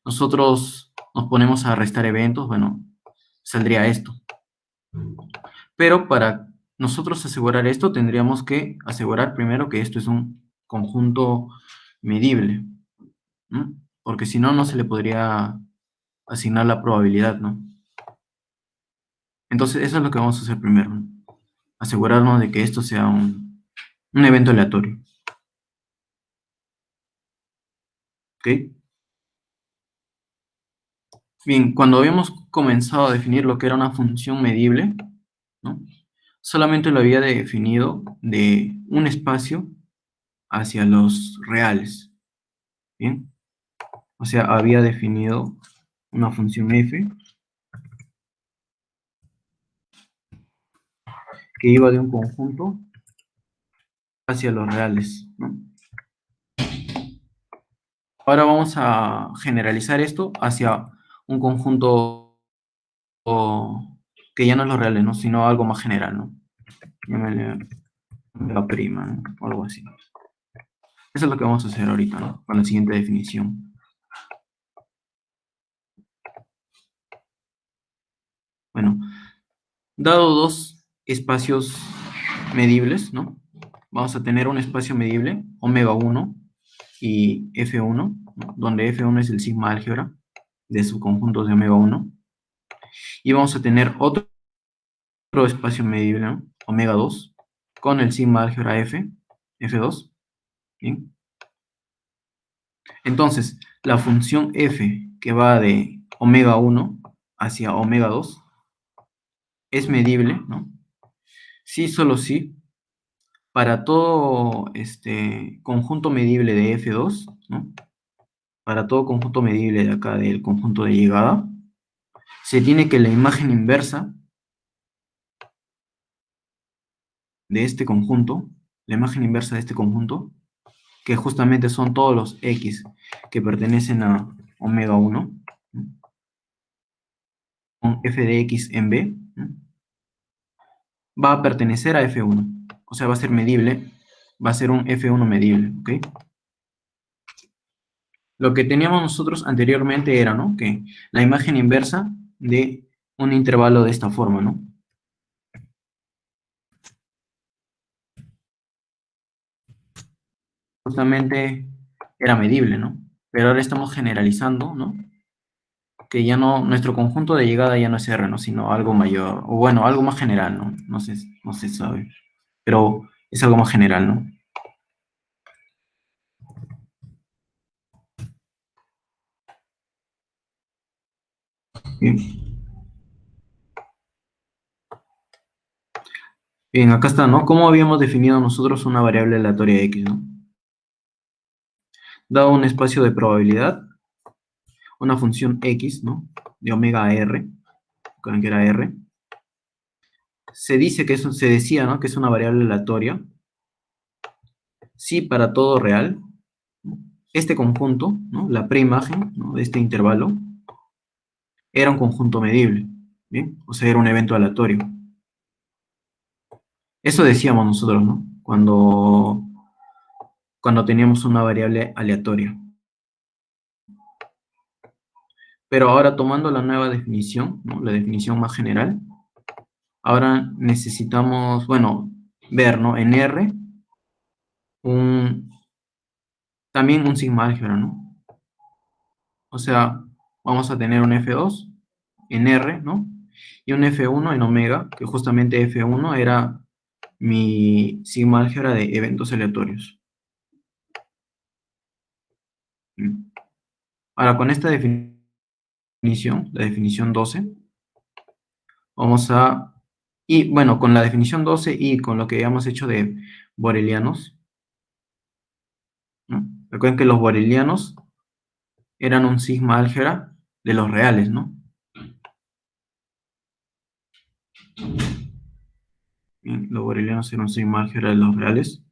Speaker 1: nosotros nos ponemos a restar eventos, bueno, saldría esto. Pero para nosotros asegurar esto, tendríamos que asegurar primero que esto es un conjunto medible, ¿no? Porque si no, no se le podría asignar la probabilidad, ¿no? Entonces, eso es lo que vamos a hacer primero, ¿no? Asegurarnos de que esto sea un evento aleatorio, ¿ok? Bien, cuando habíamos comenzado a definir lo que era una función medible, ¿no?, solamente lo había definido de un espacio hacia los reales, ¿bien? O sea, había definido una función f que iba de un conjunto hacia los reales, ¿no? Ahora vamos a generalizar esto hacia un conjunto que ya no es los reales, ¿no?, sino algo más general, ¿no? Llámale la prima, ¿no?, o algo así. Eso es lo que vamos a hacer ahorita, ¿no?, con la siguiente definición. Bueno, dado dos espacios medibles, ¿no?, vamos a tener un espacio medible, omega 1 y F1, ¿no?, donde F1 es el sigma álgebra de subconjuntos de omega 1. Y vamos a tener otro espacio medible, ¿no?, omega 2, con el sigma álgebra F2. ¿Bien? Entonces, la función f que va de omega 1 hacia omega 2 es medible, ¿no? Sí, solo sí, para todo conjunto medible de F2, ¿no? Para todo conjunto medible de acá del conjunto de llegada, se tiene que la imagen inversa de este conjunto, la imagen inversa de este conjunto, que justamente son todos los x que pertenecen a omega 1, ¿no?, con f de x en B, ¿no?, va a pertenecer a F1. O sea, va a ser medible, va a ser un F1 medible, ¿ok? Lo que teníamos nosotros anteriormente era, ¿no?, que la imagen inversa de un intervalo de esta forma, ¿no?, justamente era medible, ¿no? Pero ahora estamos generalizando, ¿no?, que ya no, nuestro conjunto de llegada ya no es R, ¿no?, sino algo mayor, o bueno, algo más general, ¿no? No se sabe, pero es algo más general, ¿no? Bien, bien, acá está, ¿no? ¿Cómo habíamos definido nosotros una variable aleatoria X, ¿no? dado un espacio de probabilidad, una función x, ¿no? De omega a r, recuerden que era r, se dice que se decía, ¿no? Que es una variable aleatoria, si para todo real, este conjunto, ¿no? La preimagen, ¿no? De este intervalo, era un conjunto medible, ¿bien? O sea, era un evento aleatorio. Eso decíamos nosotros, ¿no? Cuando teníamos una variable aleatoria. Pero ahora tomando la nueva definición, ¿no? La definición más general, ahora necesitamos, bueno, ver, ¿no? En R, también un sigma álgebra, ¿no? O sea, vamos a tener un F2 en R, ¿no? Y un F1 en omega, que justamente F1 era mi sigma álgebra de eventos aleatorios. ¿Mm? Ahora, con esta definición, la definición 12, vamos a... Y bueno, con la definición 12 y con lo que habíamos hecho de borelianos, ¿no? Recuerden que los borelianos eran un sigma álgebra de los reales, ¿no? Bien, los borelianos eran un sigma álgebra de los reales.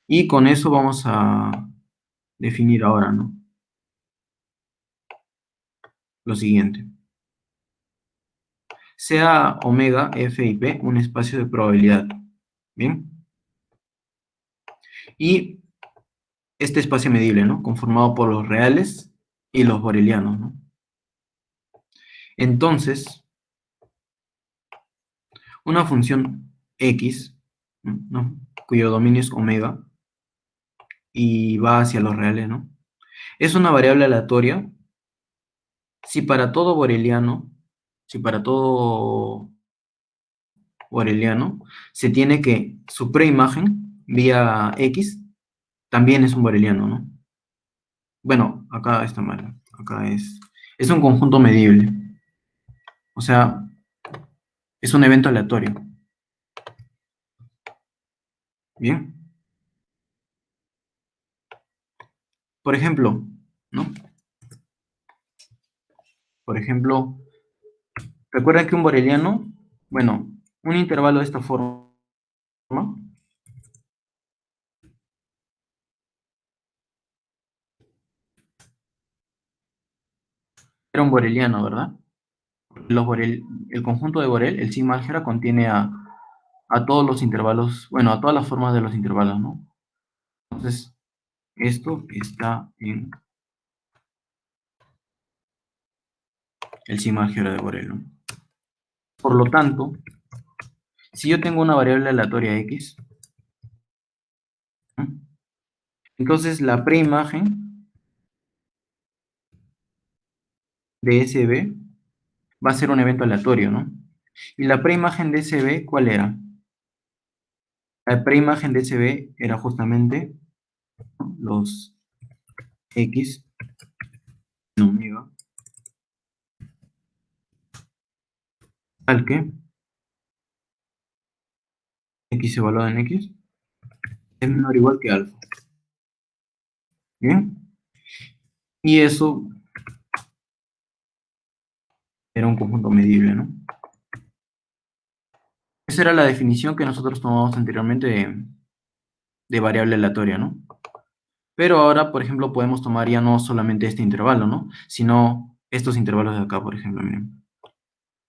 Speaker 1: Y con eso vamos a definir ahora, ¿no? Lo siguiente. Sea omega, f y p un espacio de probabilidad. Bien. Y este espacio medible, ¿no? Conformado por los reales y los borelianos, ¿no? Entonces, una función x, ¿no? Cuyo dominio es omega y va hacia los reales, ¿no? Es una variable aleatoria si para todo boreliano, si para todo boreliano se tiene que su preimagen vía x también es un boreliano, ¿no? Bueno, acá está mal. Acá es un conjunto medible. O sea, es un evento aleatorio. Bien. Por ejemplo, ¿no? Por ejemplo, recuerda que un boreliano, bueno, un intervalo de esta forma era un boreliano, ¿verdad? El conjunto de Borel, el sigma álgebra, contiene a todos los intervalos, bueno, a todas las formas de los intervalos, ¿no? Entonces, esto está en el sigma álgebra de Borel, ¿no? Por lo tanto, si yo tengo una variable aleatoria x, ¿no? Entonces la preimagen de SB va a ser un evento aleatorio, ¿no? Y la preimagen de SB, ¿cuál era? La preimagen de SB era justamente, ¿no? Los x en omega, al que x evaluado en x es menor o igual que alfa. ¿Bien? Y eso era un conjunto medible, ¿no? Esa era la definición que nosotros tomamos anteriormente de variable aleatoria, ¿no? Pero ahora, por ejemplo, podemos tomar ya no solamente este intervalo, ¿no? Sino estos intervalos de acá, por ejemplo, miren.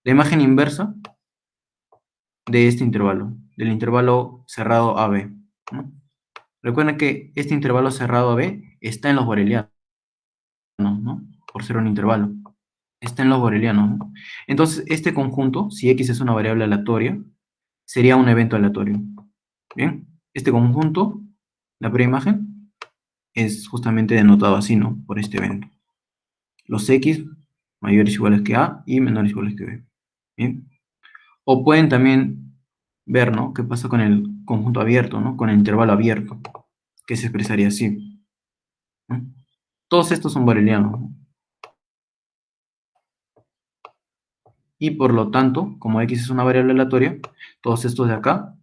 Speaker 1: La imagen inversa de este intervalo, del intervalo cerrado AB, ¿no? Recuerden que este intervalo cerrado AB está en los borelianos, ¿no? Por ser un intervalo. Está en los borelianos, ¿no? Entonces, este conjunto, si X es una variable aleatoria, sería un evento aleatorio. Bien, este conjunto, la preimagen, es justamente denotado así, ¿no? Por este evento. Los X mayores o iguales que A y menores o iguales que B. Bien. O pueden también ver, ¿no? ¿Qué pasa con el conjunto abierto, ¿no? Con el intervalo abierto, que se expresaría así, ¿no? Todos estos son borelianos, ¿no? Y por lo tanto, como X es una variable aleatoria, todos estos de acá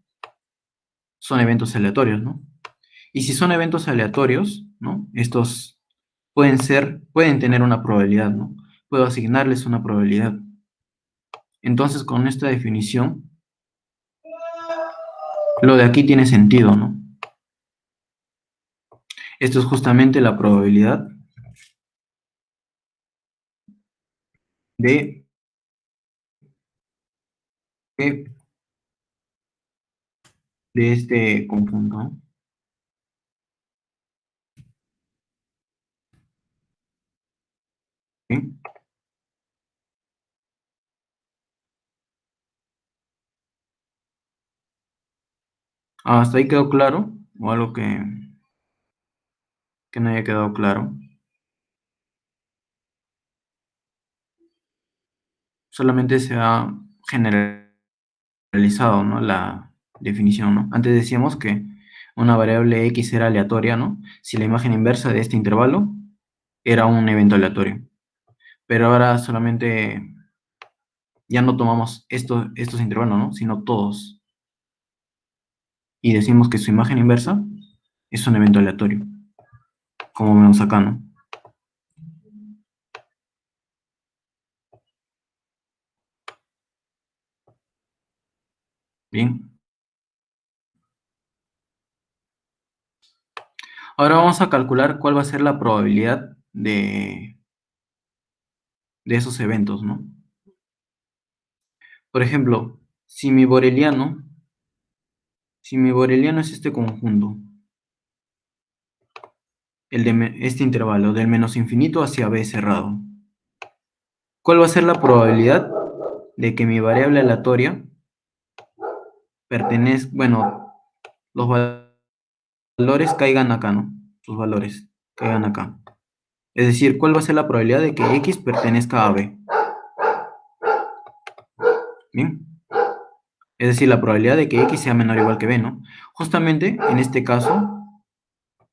Speaker 1: son eventos aleatorios, ¿no? Y si son eventos aleatorios, ¿no? Estos pueden tener una probabilidad, ¿no? Puedo asignarles una probabilidad. Entonces, con esta definición, lo de aquí tiene sentido, ¿no? Esto es justamente la probabilidad de que de este conjunto, ¿no? ¿Sí? ¿Hasta ahí quedó claro? ¿O algo que no haya quedado claro? Solamente se ha generalizado, ¿no? La definición, ¿no? Antes decíamos que una variable x era aleatoria, ¿no? Si la imagen inversa de este intervalo era un evento aleatorio. Pero ahora solamente ya no tomamos estos intervalos, ¿no? Sino todos. Y decimos que su imagen inversa es un evento aleatorio, como vemos acá, ¿no? Bien. Ahora vamos a calcular cuál va a ser la probabilidad de esos eventos, ¿no? Por ejemplo, si mi boreliano es este conjunto, este intervalo, del menos infinito hacia b cerrado, ¿cuál va a ser la probabilidad de que mi variable aleatoria pertenezca, bueno, los valores caigan acá, ¿no? Sus valores caigan acá. Es decir, ¿cuál va a ser la probabilidad de que x pertenezca a b? Bien. Es decir, la probabilidad de que x sea menor o igual que b, ¿no? Justamente, en este caso,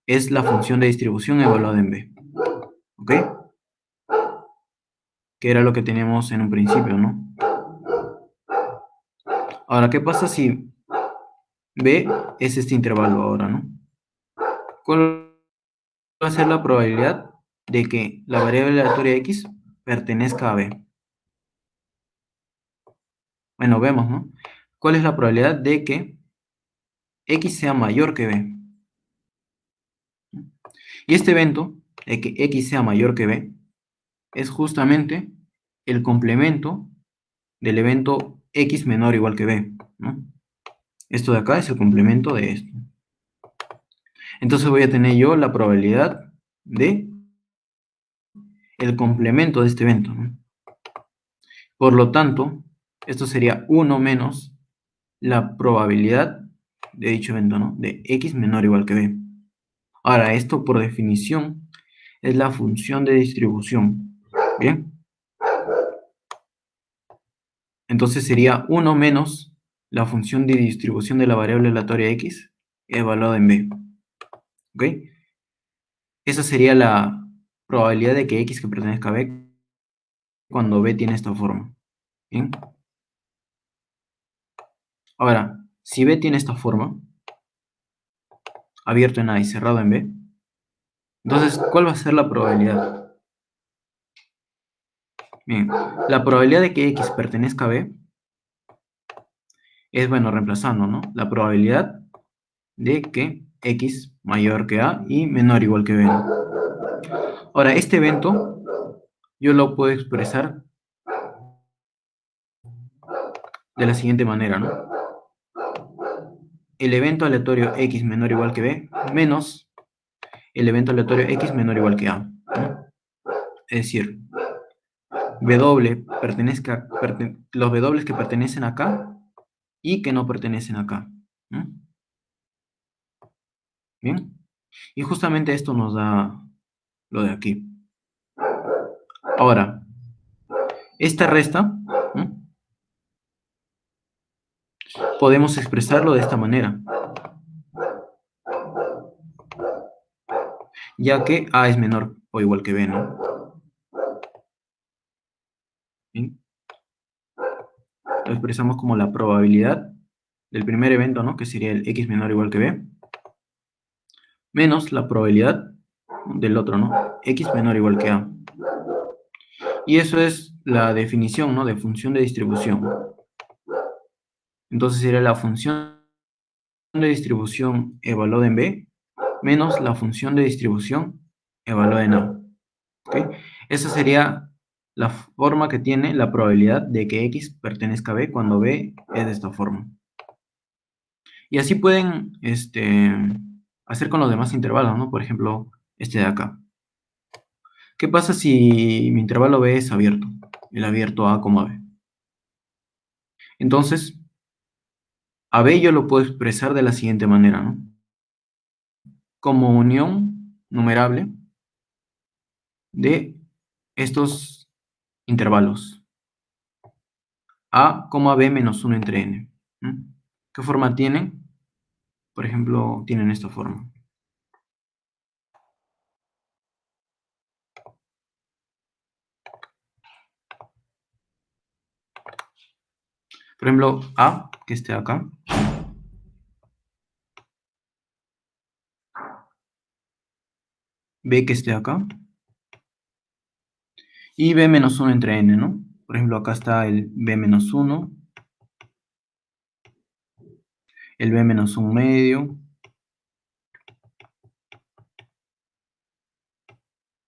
Speaker 1: es la función de distribución evaluada en b. ¿Ok? Que era lo que teníamos en un principio, ¿no? Ahora, ¿qué pasa si b es este intervalo ahora, ¿no? ¿Cuál va a ser la probabilidad de que la variable aleatoria x pertenezca a b? Bueno, vemos, ¿no? ¿Cuál es la probabilidad de que x sea mayor que b? Y este evento, de que x sea mayor que b, es justamente el complemento del evento x menor o igual que b, ¿no? Esto de acá es el complemento de esto. Entonces voy a tener yo la probabilidad de el complemento de este evento, ¿no? Por lo tanto, esto sería 1 menos la probabilidad de dicho evento, ¿no? De x menor o igual que b. Ahora, esto por definición es la función de distribución. ¿Bien? Entonces sería 1 menos la función de distribución de la variable aleatoria x evaluada en b. ¿Ok? Esa sería la probabilidad de que x que pertenezca a b cuando b tiene esta forma. ¿Bien? Ahora, si b tiene esta forma, abierto en a y cerrado en b, entonces, ¿cuál va a ser la probabilidad? Bien, la probabilidad de que x pertenezca a b es, bueno, reemplazando, ¿no? La probabilidad de que x mayor que a y menor o igual que b, ¿no? Ahora, este evento yo lo puedo expresar de la siguiente manera, ¿no? El evento aleatorio x menor o igual que b menos el evento aleatorio x menor o igual que a, ¿no? Es decir, los W que pertenecen acá y que no pertenecen acá, ¿no? Bien, y justamente esto nos da lo de aquí. Ahora, esta resta, ¿no? Podemos expresarlo de esta manera, ya que a es menor o igual que b, ¿no? Bien, lo expresamos como la probabilidad del primer evento, ¿no? Que sería el x menor o igual que b, menos la probabilidad del otro, ¿no? X menor o igual que A. Y eso es la definición, ¿no? De función de distribución. Entonces sería la función de distribución evaluada en B menos la función de distribución evaluada en A. ¿Ok? Esa sería la forma que tiene la probabilidad de que X pertenezca a B cuando B es de esta forma. Y así pueden hacer con los demás intervalos, ¿no? Por ejemplo, este de acá. ¿Qué pasa si mi intervalo B es abierto? El abierto A, B. Entonces, a B yo lo puedo expresar de la siguiente manera, ¿no? Como unión numerable de estos intervalos. A, B menos 1 entre n. ¿Mm? ¿Qué forma tienen? Por ejemplo, tienen esta forma. Por ejemplo, A, que esté acá. B, que esté acá. Y B menos 1 entre n, ¿no? Por ejemplo, acá está el B menos 1, el B menos 1 medio,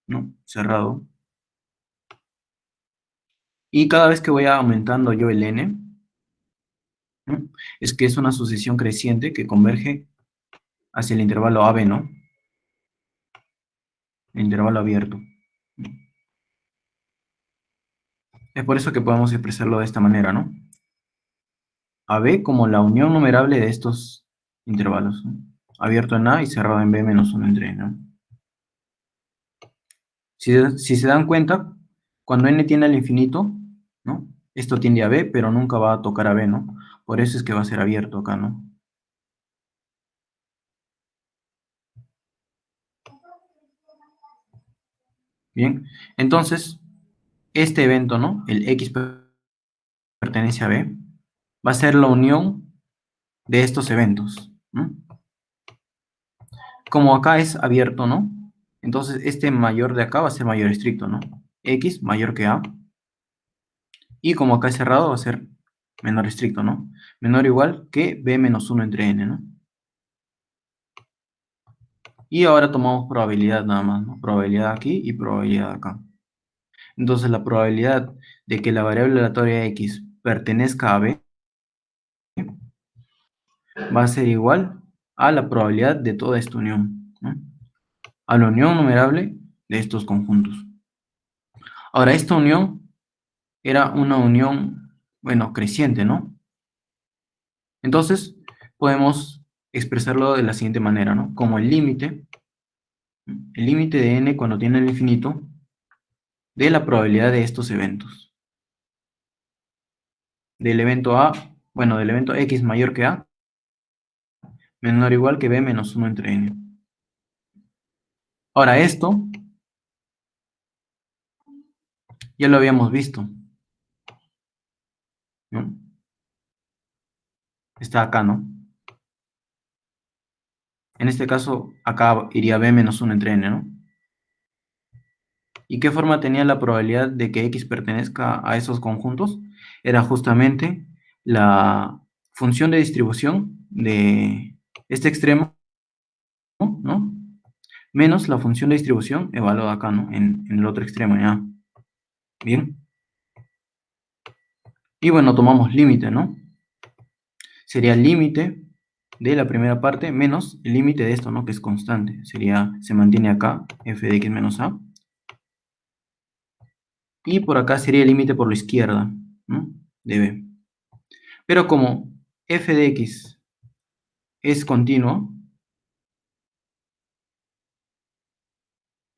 Speaker 1: ¿no? Cerrado. Y cada vez que voy aumentando yo el n, ¿no? Es que es una sucesión creciente que converge hacia el intervalo AB, ¿no? El intervalo abierto. Es por eso que podemos expresarlo de esta manera, ¿no? AB como la unión numerable de estos intervalos, ¿no? Abierto en A y cerrado en B menos 1 entre N, ¿no? Si se dan cuenta, cuando n tiende al infinito, ¿no? Esto tiende a B, pero nunca va a tocar a B, ¿no? Por eso es que va a ser abierto acá, ¿no? Bien, entonces, este evento, ¿no? El X pertenece a B, va a ser la unión de estos eventos, ¿no? Como acá es abierto, ¿no? Entonces, este mayor de acá va a ser mayor estricto, ¿no? X mayor que A. Y como acá es cerrado, va a ser menor estricto, ¿no? Menor o igual que B menos 1 entre N, ¿no? Y ahora tomamos probabilidad nada más, ¿no? Probabilidad aquí y probabilidad acá. Entonces, la probabilidad de que la variable aleatoria X pertenezca a B va a ser igual a la probabilidad de toda esta unión, ¿no? A la unión numerable de estos conjuntos. Ahora, esta unión era una unión, bueno, creciente, ¿no? Entonces, podemos expresarlo de la siguiente manera, ¿no? Como el límite de n cuando tiene el infinito, de la probabilidad de estos eventos. Del evento A, bueno, del evento X mayor que A, menor o igual que B menos 1 entre n. Ahora, esto ya lo habíamos visto, ¿no? Está acá, ¿no? En este caso, acá iría B menos 1 entre n, ¿no? ¿Y qué forma tenía la probabilidad de que X pertenezca a esos conjuntos? Era justamente la función de distribución de este extremo, ¿no? Menos la función de distribución evaluada acá, ¿no? En el otro extremo, ¿ya? Bien. Y bueno, tomamos límite, ¿no? Sería el límite de la primera parte menos el límite de esto, ¿no? Que es constante. Sería, se mantiene acá, f de x menos a. Y por acá sería el límite por la izquierda, ¿no? De b. Pero como f de x es continuo,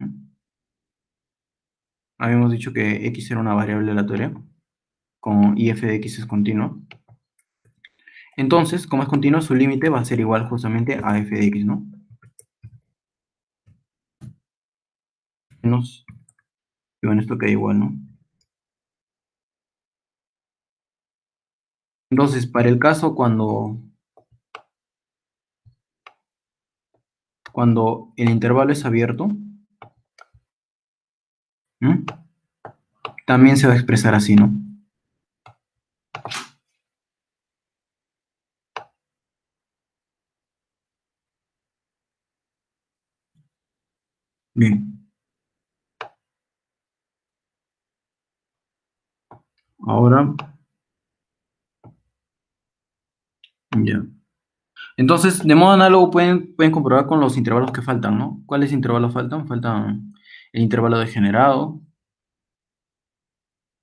Speaker 1: ¿no? Habíamos dicho que x era una variable aleatoria, y f de x es continuo. Entonces, como es continuo, su límite va a ser igual justamente a f de x, ¿no? Menos, y bueno, esto queda igual, ¿no? Entonces, para el caso cuando cuando el intervalo es abierto, ¿m? También se va a expresar así, ¿no? Bien, ahora ya. Entonces, de modo análogo pueden comprobar con los intervalos que faltan, ¿no? ¿Cuáles intervalos faltan? Faltan el intervalo degenerado.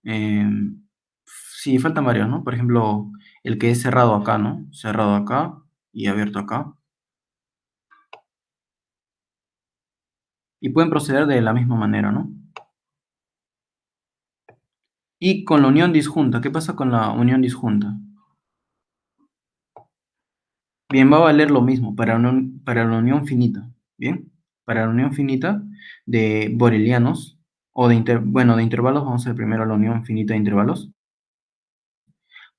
Speaker 1: eh, sí, faltan varios, ¿no? Por ejemplo, el que es cerrado acá, ¿no? Cerrado acá y abierto acá. Y pueden proceder de la misma manera, ¿no? Y con la unión disjunta, ¿qué pasa con la unión disjunta? Bien, va a valer lo mismo para la unión finita, ¿bien? Para la unión finita de borelianos, o bueno, de intervalos, vamos a ver primero la unión finita de intervalos.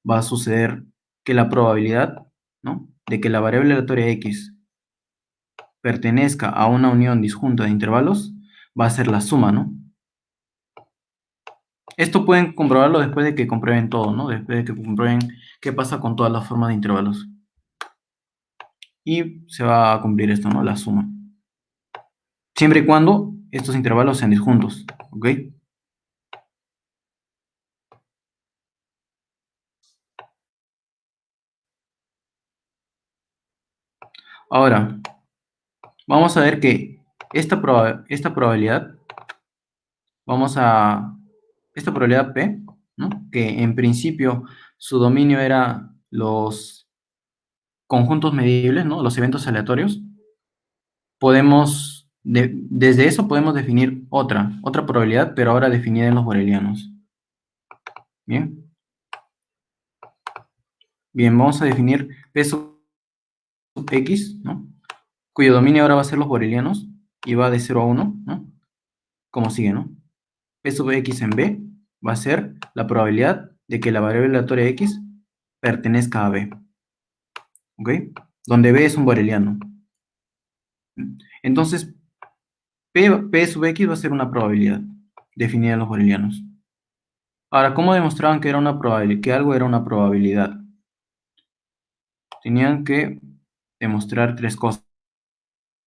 Speaker 1: Va a suceder que la probabilidad, ¿no? De que la variable aleatoria x pertenezca a una unión disjunta de intervalos va a ser la suma, ¿no? Esto pueden comprobarlo después de que comprueben todo, ¿no? Después de que comprueben qué pasa con todas las formas de intervalos. Y se va a cumplir esto, ¿no? La suma. Siempre y cuando estos intervalos sean disjuntos, ¿ok? Ahora, vamos a ver que esta probabilidad, vamos a, esta probabilidad P, ¿no? Que en principio su dominio era los conjuntos medibles, ¿no? Los eventos aleatorios. Desde eso podemos definir otra probabilidad, pero ahora definida en los borelianos. Bien, bien, vamos a definir P sub X, ¿no? Cuyo dominio ahora va a ser los borelianos y va de 0 a 1, ¿no? Como sigue, ¿no? P sub X en B va a ser la probabilidad de que la variable aleatoria X pertenezca a B, ¿ok? Donde B es un boreliano. Entonces, P sub X va a ser una probabilidad definida en los borelianos. Ahora, ¿cómo demostraban que era una probabilidad, que algo era una probabilidad? Tenían que demostrar tres cosas,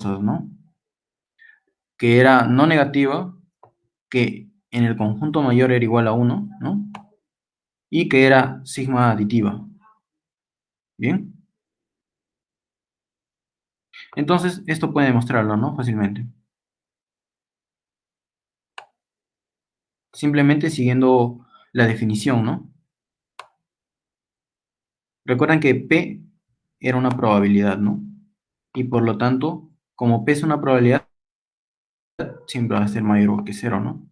Speaker 1: ¿no? Que era no negativa, que en el conjunto mayor era igual a 1, ¿no? Y que era sigma aditiva. ¿Bien? Entonces, esto puede demostrarlo, ¿no? Fácilmente. Simplemente siguiendo la definición, ¿no? Recuerden que P era una probabilidad, ¿no? Y por lo tanto, como P es una probabilidad, siempre va a ser mayor que cero, ¿no?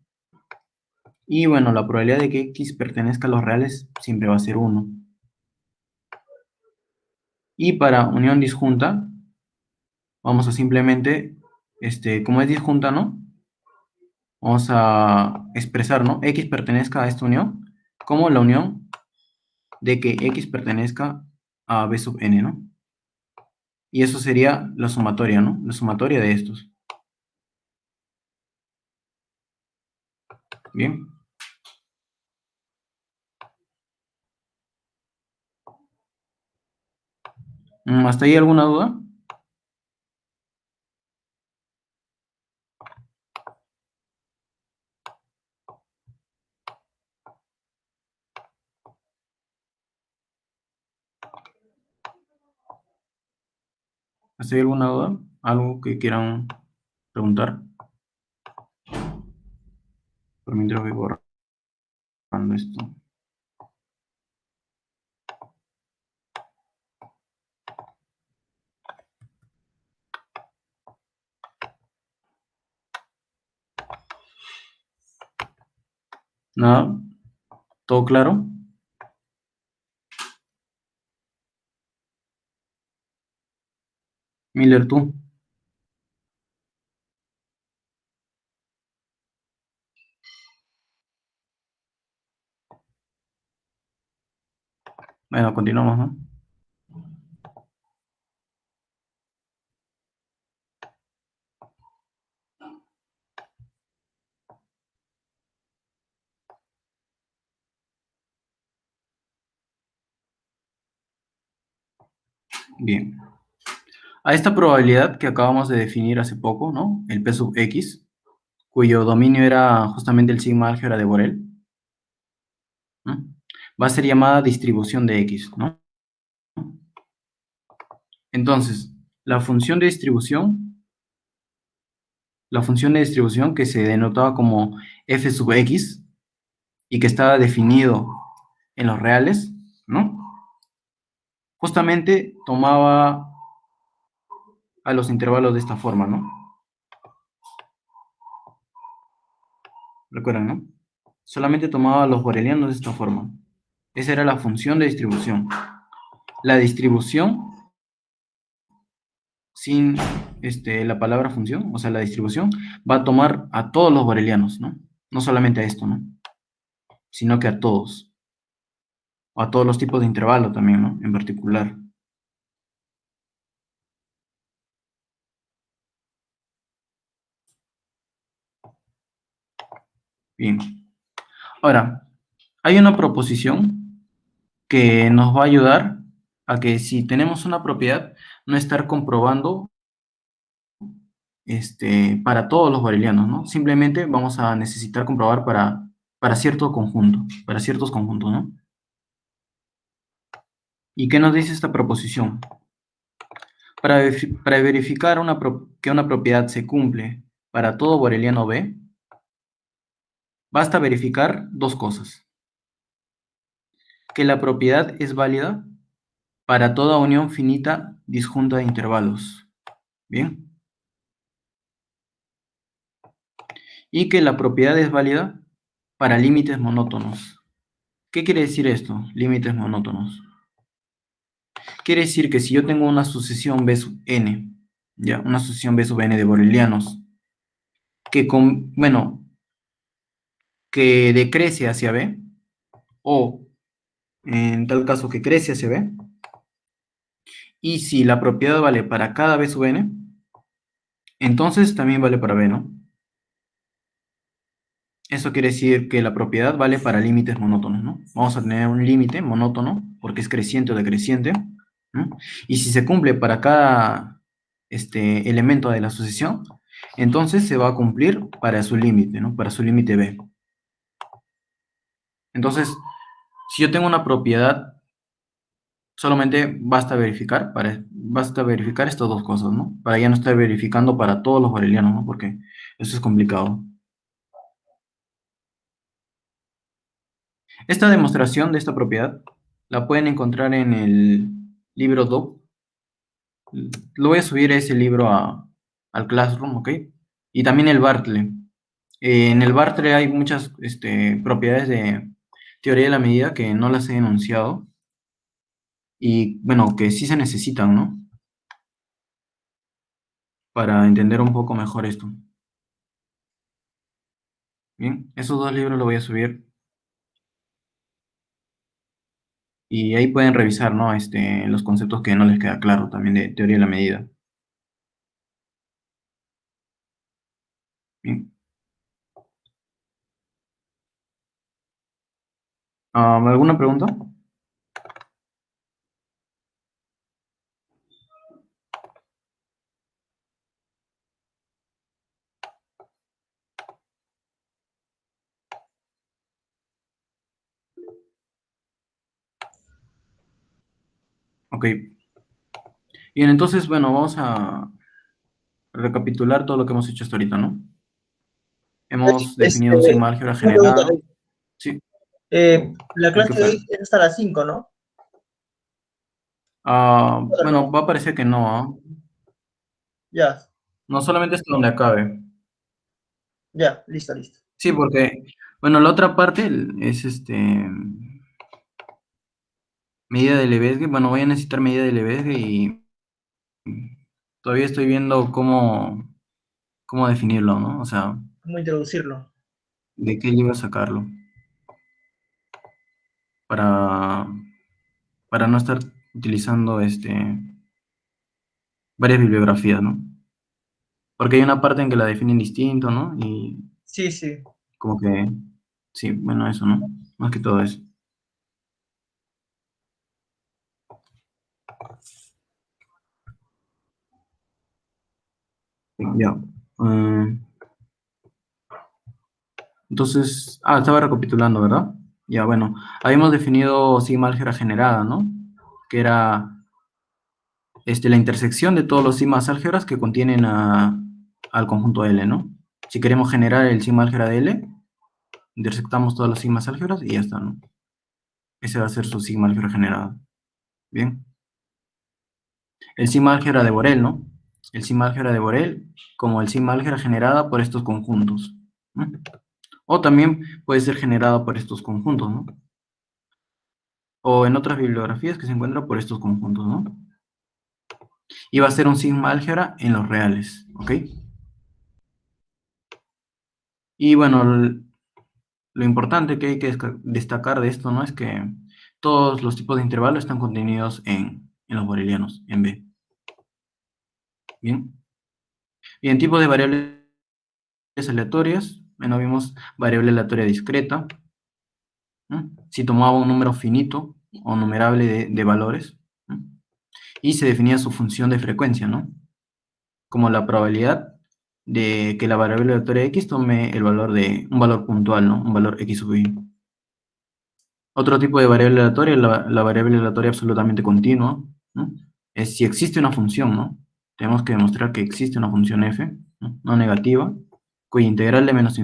Speaker 1: Y bueno, la probabilidad de que X pertenezca a los reales siempre va a ser 1. Y para unión disjunta, vamos a simplemente, como es disjunta, ¿no? Vamos a expresar, ¿no? X pertenezca a esta unión como la unión de que X pertenezca a B sub n, ¿no? Y eso sería la sumatoria, ¿no? La sumatoria de estos. Bien. ¿Hasta ahí alguna duda? ¿Hasta ahí alguna duda? ¿Algo que quieran preguntar? Por mientras voy borrando esto. Nada, ¿todo claro? Miller, tú. Bueno, continuamos, ¿no? Bien. A esta probabilidad que acabamos de definir hace poco, ¿no? El P sub X, cuyo dominio era justamente el sigma álgebra de Borel, ¿no? Va a ser llamada distribución de X, ¿no? Entonces, la función de distribución, la función de distribución que se denotaba como f sub x y que estaba definido en los reales, ¿no? Justamente tomaba a los intervalos de esta forma, ¿no? Recuerdan, ¿no? Solamente tomaba a los borelianos de esta forma. Esa era la función de distribución. La distribución sin la palabra función, o sea, la distribución, va a tomar a todos los borelianos, ¿no? No solamente a esto, ¿no? Sino que a todos. O a todos los tipos de intervalo también, ¿no? En particular. Bien. Ahora, hay una proposición que nos va a ayudar a que si tenemos una propiedad, no estar comprobando para todos los borelianos, ¿no? Simplemente vamos a necesitar comprobar para cierto conjunto, para ciertos conjuntos, ¿no? ¿Y qué nos dice esta proposición? Para verificar que una propiedad se cumple para todo boreliano B, basta verificar dos cosas. Que la propiedad es válida para toda unión finita disjunta de intervalos. Bien. Y que la propiedad es válida para límites monótonos. ¿Qué quiere decir esto? Límites monótonos. Quiere decir que si yo tengo una sucesión B sub n, ya, una sucesión B sub n de borelianos, bueno, que decrece hacia B, o en tal caso que crece hacia B, y si la propiedad vale para cada B sub n, entonces también vale para B, ¿no? Eso quiere decir que la propiedad vale para límites monótonos, ¿no? Vamos a tener un límite monótono, porque es creciente o decreciente, ¿no? Y si se cumple para cada elemento de la sucesión, entonces se va a cumplir para su límite, ¿no? Para su límite B. Entonces, si yo tengo una propiedad, solamente basta verificar estas dos cosas, ¿no? Para ya no estar verificando para todos los borelianos, ¿no? Porque eso es complicado. Esta demostración de esta propiedad la pueden encontrar en el libro DOP. Lo voy a subir ese libro al Classroom, ¿ok? Y también el Bartley. En el Bartley hay muchas propiedades de teoría de la medida que no las he enunciado y, bueno, que sí se necesitan, ¿no? Para entender un poco mejor esto. Bien, esos dos libros los voy a subir y ahí pueden revisar, ¿no? Los conceptos que no les queda claro también de teoría de la medida. Bien. ¿Alguna pregunta? Ok. Bien, entonces, bueno, vamos a recapitular todo lo que hemos hecho hasta ahorita, ¿no? Hemos definido un sigma álgebra
Speaker 2: Una pregunta,
Speaker 1: generado. Sí,
Speaker 2: la
Speaker 1: hay que
Speaker 2: clase de
Speaker 1: fuera.
Speaker 2: hoy es hasta las 5, ¿no?
Speaker 1: Bueno, va a parecer que no, ¿ah?
Speaker 2: Ya,
Speaker 1: No solamente hasta donde acabe.
Speaker 2: ya, listo, listo.
Speaker 1: Sí, porque, bueno, la otra parte es medida de Lebesgue. Bueno, voy a necesitar medida de Lebesgue y todavía estoy viendo cómo definirlo, ¿no? O sea,
Speaker 2: ¿Cómo introducirlo?
Speaker 1: de qué libro sacarlo para, para no estar utilizando varias bibliografías, ¿no? Porque hay una parte en que la definen distinto, ¿no? Y
Speaker 2: Sí, sí.
Speaker 1: como que, sí, bueno, eso, ¿no? Más que todo eso. Ya. Mm, entonces, estaba recapitulando, ¿verdad? Ya, bueno, habíamos definido sigma álgebra generada, ¿no? Que era la intersección de todos los sigmas álgebras que contienen al conjunto L, ¿no? Si queremos generar el sigma álgebra de L, intersectamos todos los sigmas álgebras y ya está, ¿no? Ese va a ser su sigma álgebra generada. Bien. El sigma álgebra de Borel, ¿no? El sigma álgebra de Borel como el sigma álgebra generada por estos conjuntos, ¿no? O también puede ser generada por estos conjuntos, ¿no? O en otras bibliografías que se encuentra por estos conjuntos, ¿no? Y va a ser un sigma álgebra en los reales, ¿ok? Y bueno, lo importante que hay que destacar de esto, ¿no? Es que todos los tipos de intervalos están contenidos en los borelianos, en B. Bien. Y en tipo de variables aleatorias, bueno, vimos variable aleatoria discreta, ¿no? Si tomaba un número finito o numerable de valores, ¿no? Y se definía su función de frecuencia, ¿no? Como la probabilidad de que la variable aleatoria x tome el valor de un valor puntual, ¿no? Un valor x sub i. Otro tipo de variable aleatoria, la variable aleatoria absolutamente continua, ¿no? Es si existe una función, ¿no? Tenemos que demostrar que existe una función f, ¿no? Negativa, cuya integral de menos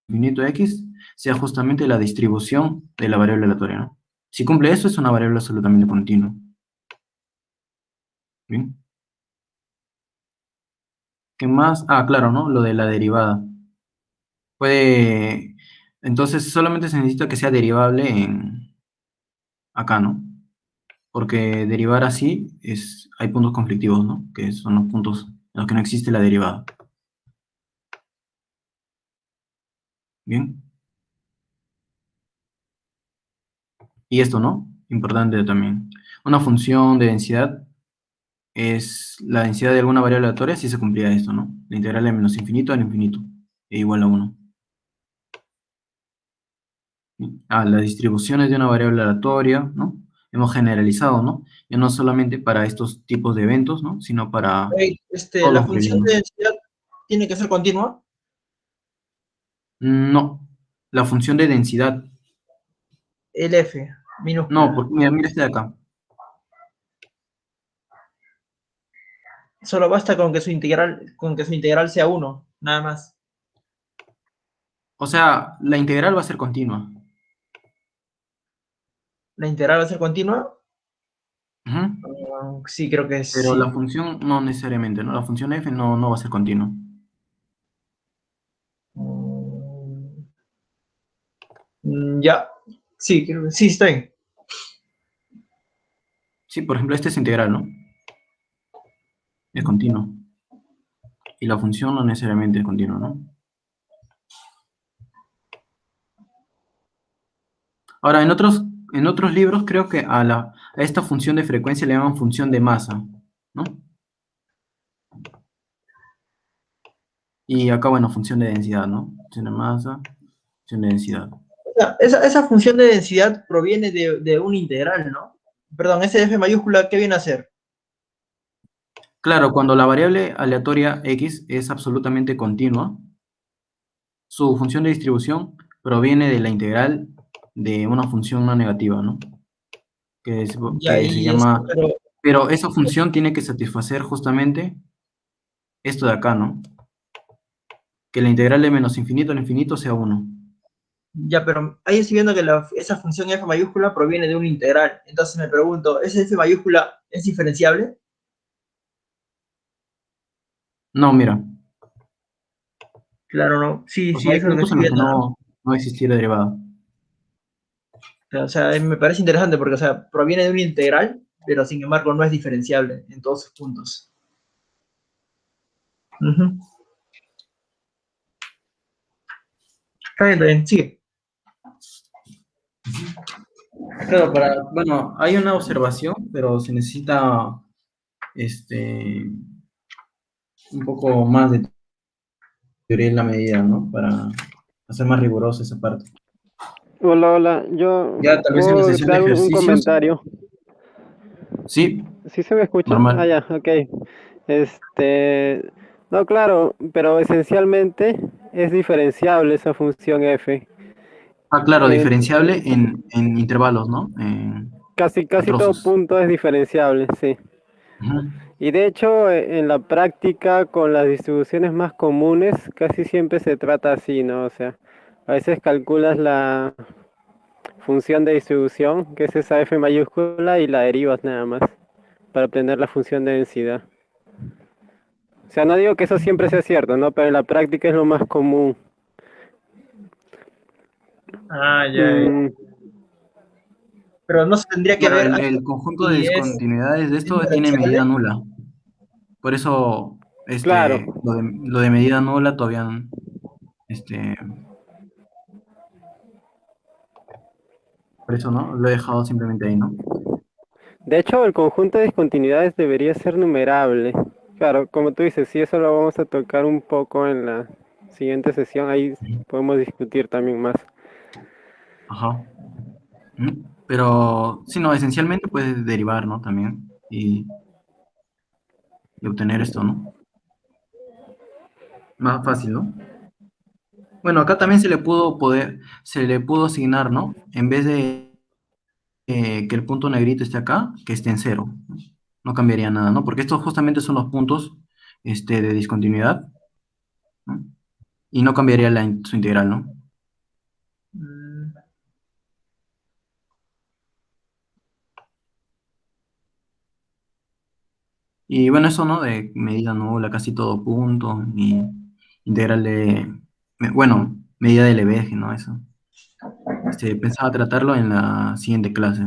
Speaker 1: infinito x sea justamente la distribución de la variable aleatoria, ¿no? Si cumple eso, es una variable absolutamente continua. ¿Bien? ¿Qué más? Claro, ¿no? Lo de la derivada. Puede... Entonces, solamente se necesita que sea derivable acá, ¿no? Porque derivar así hay puntos conflictivos, ¿no? Que son los puntos en los que no existe la derivada. Bien. Y esto, ¿no? Importante también. Una función de densidad es la densidad de alguna variable aleatoria si se cumplía esto, ¿no? La integral de menos infinito al infinito e igual a 1. Las distribuciones de una variable aleatoria, ¿no? Hemos generalizado, ¿no? Ya no solamente para estos tipos de eventos, ¿no? Sino para todos
Speaker 2: La
Speaker 1: los
Speaker 2: función de
Speaker 1: booleanos.
Speaker 2: densidad tiene que ser continua.
Speaker 1: No, la función de densidad.
Speaker 2: El f
Speaker 1: No,
Speaker 2: minúscula.
Speaker 1: porque mira este de acá.
Speaker 2: Solo basta con que su integral sea 1, nada más.
Speaker 1: O sea, la integral va a ser continua.
Speaker 2: La integral va a ser continua.
Speaker 1: Ujú.
Speaker 2: Sí, creo que
Speaker 1: Pero la
Speaker 2: sí.
Speaker 1: función no necesariamente, ¿no? La función f no va a ser continua.
Speaker 2: Ya. Sí, creo que sí, está bien.
Speaker 1: Sí, por ejemplo, este es integral, ¿no? Es continuo. Y la función no necesariamente es continua, ¿no? Ahora, en otros libros creo que a esta función de frecuencia le llaman función de masa, ¿no? Y acá, bueno, función de densidad, ¿no? Función de masa, función de densidad.
Speaker 2: Esa función de densidad proviene de un integral, ¿no? Perdón, ese f mayúscula, ¿qué viene a ser?
Speaker 1: Claro, cuando la variable aleatoria x es absolutamente continua, su función de distribución proviene de la integral de una función no negativa, ¿no? Que,
Speaker 2: Ya,
Speaker 1: que se
Speaker 2: y esto,
Speaker 1: llama... Pero esa función tiene que satisfacer justamente esto de acá, ¿no? Que la integral de menos infinito al infinito sea 1.
Speaker 2: pero ahí estoy viendo que esa función f mayúscula proviene de un integral. Entonces me pregunto, ¿ese f mayúscula es diferenciable?
Speaker 1: No, mira.
Speaker 2: Claro, no. Sí,
Speaker 1: O sea,
Speaker 2: sí,
Speaker 1: hay
Speaker 2: eso es lo que
Speaker 1: puntos
Speaker 2: estoy
Speaker 1: en los que
Speaker 2: viendo, ¿no?
Speaker 1: no existiera derivada.
Speaker 2: O sea, me parece interesante porque, o sea, proviene de un integral, pero sin embargo no es diferenciable en todos sus puntos. Ujú. Está bien, sigue.
Speaker 1: Claro, bueno, hay una observación, pero se necesita un poco más de teoría en la medida, ¿no? Para hacer más rigurosa esa parte.
Speaker 3: Hola, hola. Yo
Speaker 1: Ya tal vez en la
Speaker 3: puedo
Speaker 1: sesión de
Speaker 3: dar un
Speaker 1: ejercicios,
Speaker 3: comentario.
Speaker 1: sí,
Speaker 3: ¿Sí se me escucha? Ah,
Speaker 1: normal.
Speaker 3: ya, ok. Este, No, claro, pero esencialmente es diferenciable esa función f.
Speaker 1: Ah, claro,
Speaker 3: En
Speaker 1: diferenciable en intervalos, ¿no? A
Speaker 3: casi todo
Speaker 1: trozos.
Speaker 3: punto es diferenciable, sí.
Speaker 1: Ujú.
Speaker 3: Y de hecho, en la práctica con las distribuciones más comunes, casi siempre se trata así, ¿no? O sea, a veces calculas la función de distribución, que es esa f mayúscula, y la derivas nada más, para obtener la función de densidad. O sea, no digo que eso siempre sea cierto, ¿no? Pero en la práctica es lo más común.
Speaker 2: Ah, ya, ya.
Speaker 3: Mm,
Speaker 2: Pero no se tendría que
Speaker 1: Claro,
Speaker 2: ver
Speaker 1: el conjunto de
Speaker 2: si
Speaker 1: discontinuidades de
Speaker 2: es
Speaker 1: esto tiene medida
Speaker 2: diferenciable.
Speaker 1: nula. Por eso,
Speaker 3: claro.
Speaker 1: lo de medida nula todavía, este, por eso, ¿no? Lo he dejado simplemente ahí, ¿no?
Speaker 3: De hecho, el conjunto de discontinuidades debería ser numerable. Claro, como tú dices, si eso lo vamos a tocar un poco en la siguiente sesión, ahí podemos discutir también más.
Speaker 1: Ajá. Pero, sí, no, esencialmente puedes derivar, ¿no? También, y obtener esto, ¿no? Más fácil, ¿no? Bueno, acá también se le pudo asignar, ¿no? En vez de que el punto negrito esté acá, que esté en cero. No cambiaría nada, ¿no? Porque estos justamente son los puntos, de discontinuidad, ¿no? Y no cambiaría su integral, ¿no?
Speaker 2: Mm,
Speaker 1: Y bueno, eso, ¿no? De medida nula, casi todo punto, y integral bueno, medida del Lebesgue, ¿no? Eso. Pensaba tratarlo en la siguiente clase.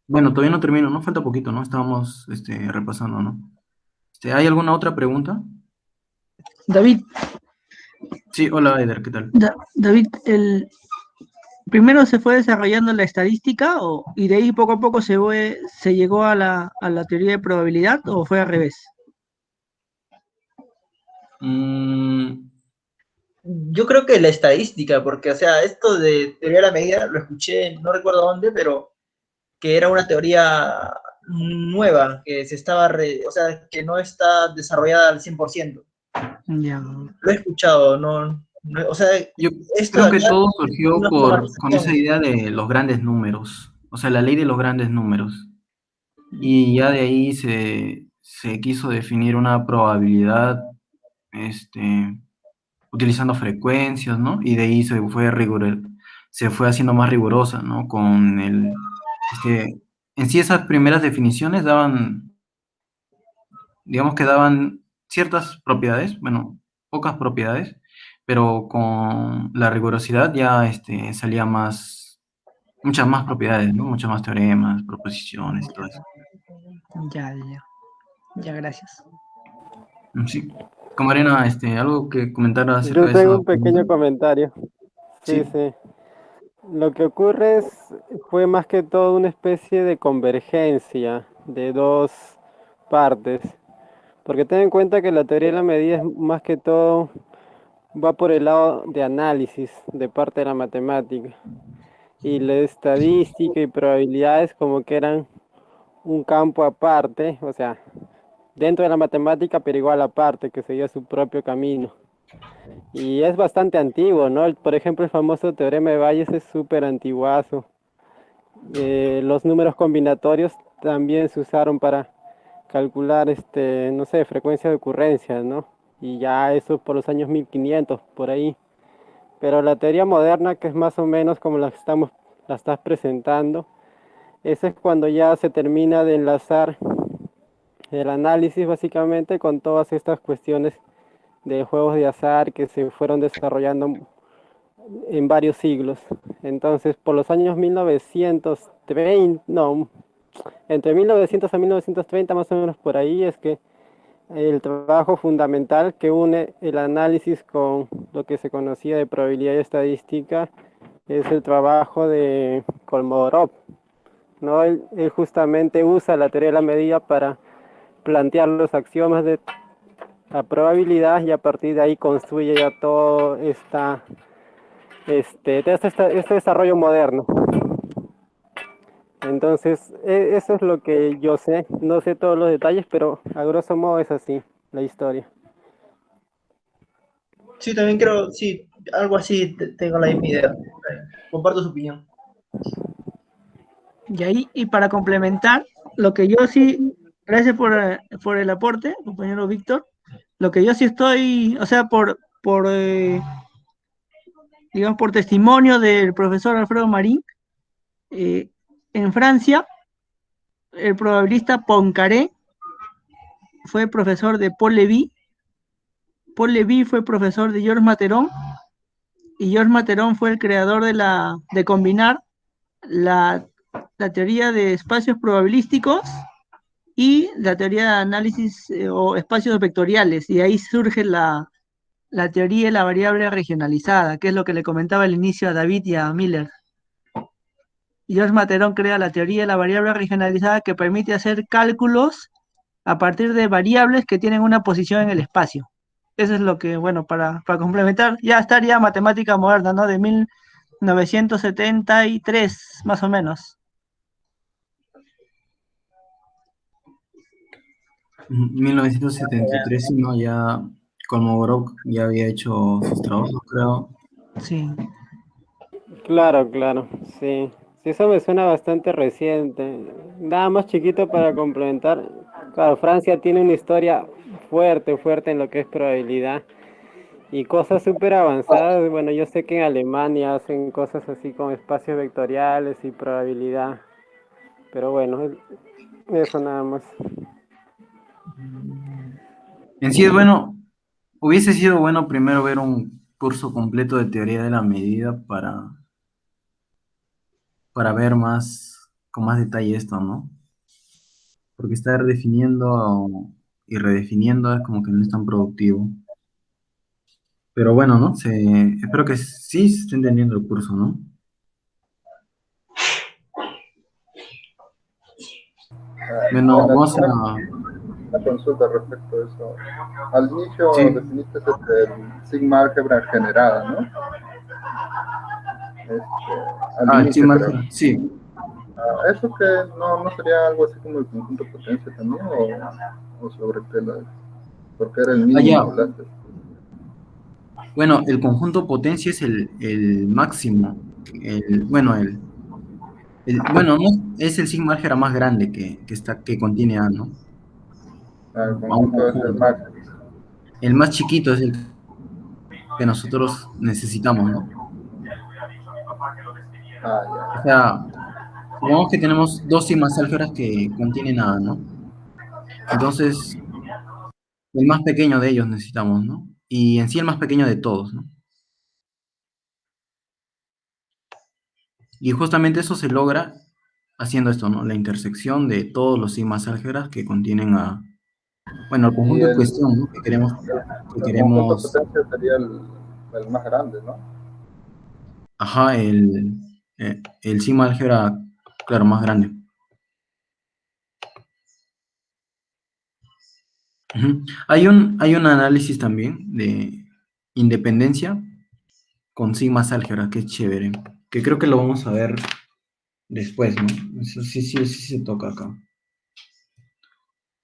Speaker 1: Bueno, todavía no termino, ¿no? Falta poquito, ¿no? Estábamos, repasando, ¿no? ¿Hay alguna otra pregunta?
Speaker 4: David,
Speaker 1: Sí, hola, Eder, ¿qué tal?
Speaker 4: David, primero se fue desarrollando la estadística y de ahí poco a poco se llegó a la teoría de probabilidad o fue al revés.
Speaker 1: Mm,
Speaker 2: yo creo que la estadística, porque, o sea, esto de teoría de la medida lo escuché, no recuerdo dónde, pero que era una teoría nueva, que se estaba, o sea, que no está desarrollada al 100%.
Speaker 4: Ya,
Speaker 2: Lo he escuchado, o sea,
Speaker 1: yo
Speaker 2: esto de
Speaker 1: creo que
Speaker 2: acá
Speaker 1: todo
Speaker 2: es
Speaker 1: surgió
Speaker 2: una
Speaker 1: con esa
Speaker 2: formalización.
Speaker 1: idea de los grandes números, o sea, la ley de los grandes números. Y ya de ahí se quiso definir una probabilidad, este, utilizando frecuencias, ¿no? Y de ahí se fue haciendo más rigurosa, ¿no? En sí esas primeras definiciones daban, digamos que daban ciertas propiedades, bueno, pocas propiedades, pero con la rigurosidad ya, salía muchas más propiedades, ¿no? Muchos más teoremas, proposiciones y todo eso.
Speaker 4: ya, ya, gracias.
Speaker 1: Sí. Camarena, algo que comentar acerca
Speaker 3: Yo
Speaker 1: de
Speaker 3: tengo
Speaker 1: esa
Speaker 3: un
Speaker 1: pregunta.
Speaker 3: pequeño comentario. Sí,
Speaker 1: Sí.
Speaker 3: sí. Lo que ocurre fue más que todo una especie de convergencia de dos partes. Porque ten en cuenta que la teoría de la medida es más que todo va por el lado de análisis de parte de la matemática. Y la estadística y probabilidades como que eran un campo aparte, o sea, dentro de la matemática, pero igual aparte, que seguía su propio camino. Y es bastante antiguo, ¿no? Por ejemplo, el famoso teorema de Bayes es súper antiguazo. Los números combinatorios también se usaron para calcular, no sé, frecuencia de ocurrencias, ¿no? Y ya eso por los años 1500, por ahí. Pero la teoría moderna, que es más o menos como la estás presentando, esa es cuando ya se termina de enlazar el análisis básicamente con todas estas cuestiones de juegos de azar que se fueron desarrollando en varios siglos. Entonces, por los años 1930, no, entre 1900 a 1930 más o menos por ahí es que el trabajo fundamental que une el análisis con lo que se conocía de probabilidad y estadística es el trabajo de Kolmogorov, ¿no? Él justamente usa la teoría de la medida para plantear los axiomas de la probabilidad y a partir de ahí construye ya todo este desarrollo moderno. Entonces, eso es lo que yo sé. No sé todos los detalles, pero a grosso modo es así la historia.
Speaker 2: Sí, también creo, sí, algo así tengo la misma idea. Comparto su opinión.
Speaker 4: Y ahí, y para complementar, lo que yo sí, gracias por el aporte, compañero Víctor, lo que yo sí estoy, o sea, digamos, por testimonio del profesor Alfredo Marín, eh, en Francia, el probabilista Poincaré fue profesor de Paul Lévy. Paul Lévy fue profesor de Georges Materon, y Georges Materon fue el creador de combinar la, la teoría de espacios probabilísticos y la teoría de análisis o espacios vectoriales, y ahí surge la teoría de la variable regionalizada, que es lo que le comentaba al inicio a David y a Miller. Y Georges Materon crea la teoría de la variable regionalizada que permite hacer cálculos a partir de variables que tienen una posición en el espacio. Eso es lo que, bueno, para complementar, ya estaría matemática moderna, ¿no? De 1973, más o menos.
Speaker 1: 1973, si no, ya Kolmogorov ya había hecho sus trabajos, creo.
Speaker 4: Sí.
Speaker 3: Claro, claro, sí. Sí, eso me suena bastante reciente. Nada más chiquito para complementar. Claro, Francia tiene una historia fuerte, fuerte en lo que es probabilidad y cosas súper avanzadas. Bueno, yo sé que en Alemania hacen cosas así con espacios vectoriales y probabilidad, pero bueno, eso nada más.
Speaker 1: En sí es bueno, hubiese sido bueno primero ver un curso completo de teoría de la medida para ver más, con más detalle esto, ¿no? Porque estar definiendo y redefiniendo es como que no es tan productivo. Pero bueno, ¿no? Espero que sí se esté entendiendo el curso, ¿no? Bueno,
Speaker 5: Bueno,
Speaker 1: vamos
Speaker 5: tengo
Speaker 1: a...
Speaker 5: una consulta respecto a eso. Al inicio
Speaker 1: Sí.
Speaker 5: definiste el sigma álgebra generada, ¿no? Al
Speaker 1: Ah, el
Speaker 5: inicio
Speaker 1: sigma
Speaker 5: creo.
Speaker 1: álgebra. Sí.
Speaker 5: ¿Eso que no sería algo así como el conjunto potencia también? ¿O sobre qué lo porque era el
Speaker 1: Ah,
Speaker 5: mínimo
Speaker 1: ya.
Speaker 5: que hablaste?
Speaker 1: Bueno, el conjunto potencia es el máximo. Bueno, bueno, no, es el sigma álgebra más grande que contiene A, ¿no?
Speaker 5: El
Speaker 1: A un
Speaker 5: conjunto es el
Speaker 1: conjunto.
Speaker 5: máximo.
Speaker 1: El más chiquito es el que nosotros necesitamos, ¿no? O
Speaker 5: Ya.
Speaker 1: sea, supongamos que tenemos dos sigmas álgebras que contienen A, ¿no? Entonces, el más pequeño de ellos necesitamos, ¿no? Y en sí el más pequeño de todos, ¿no? Y justamente eso se logra haciendo esto, ¿no? La intersección de todos los sigmas álgebras que contienen a, bueno, el
Speaker 5: Y
Speaker 1: conjunto en cuestión, ¿no? Que
Speaker 5: el conjunto
Speaker 1: queremos,
Speaker 5: potencia sería el más grande, ¿no?
Speaker 1: ajá, el sigma álgebra, claro, más grande. Ujú. Hay un análisis también de independencia con sigmas álgebras, que es chévere, que creo que lo vamos a ver después, ¿no? Eso sí, sí, sí se toca acá.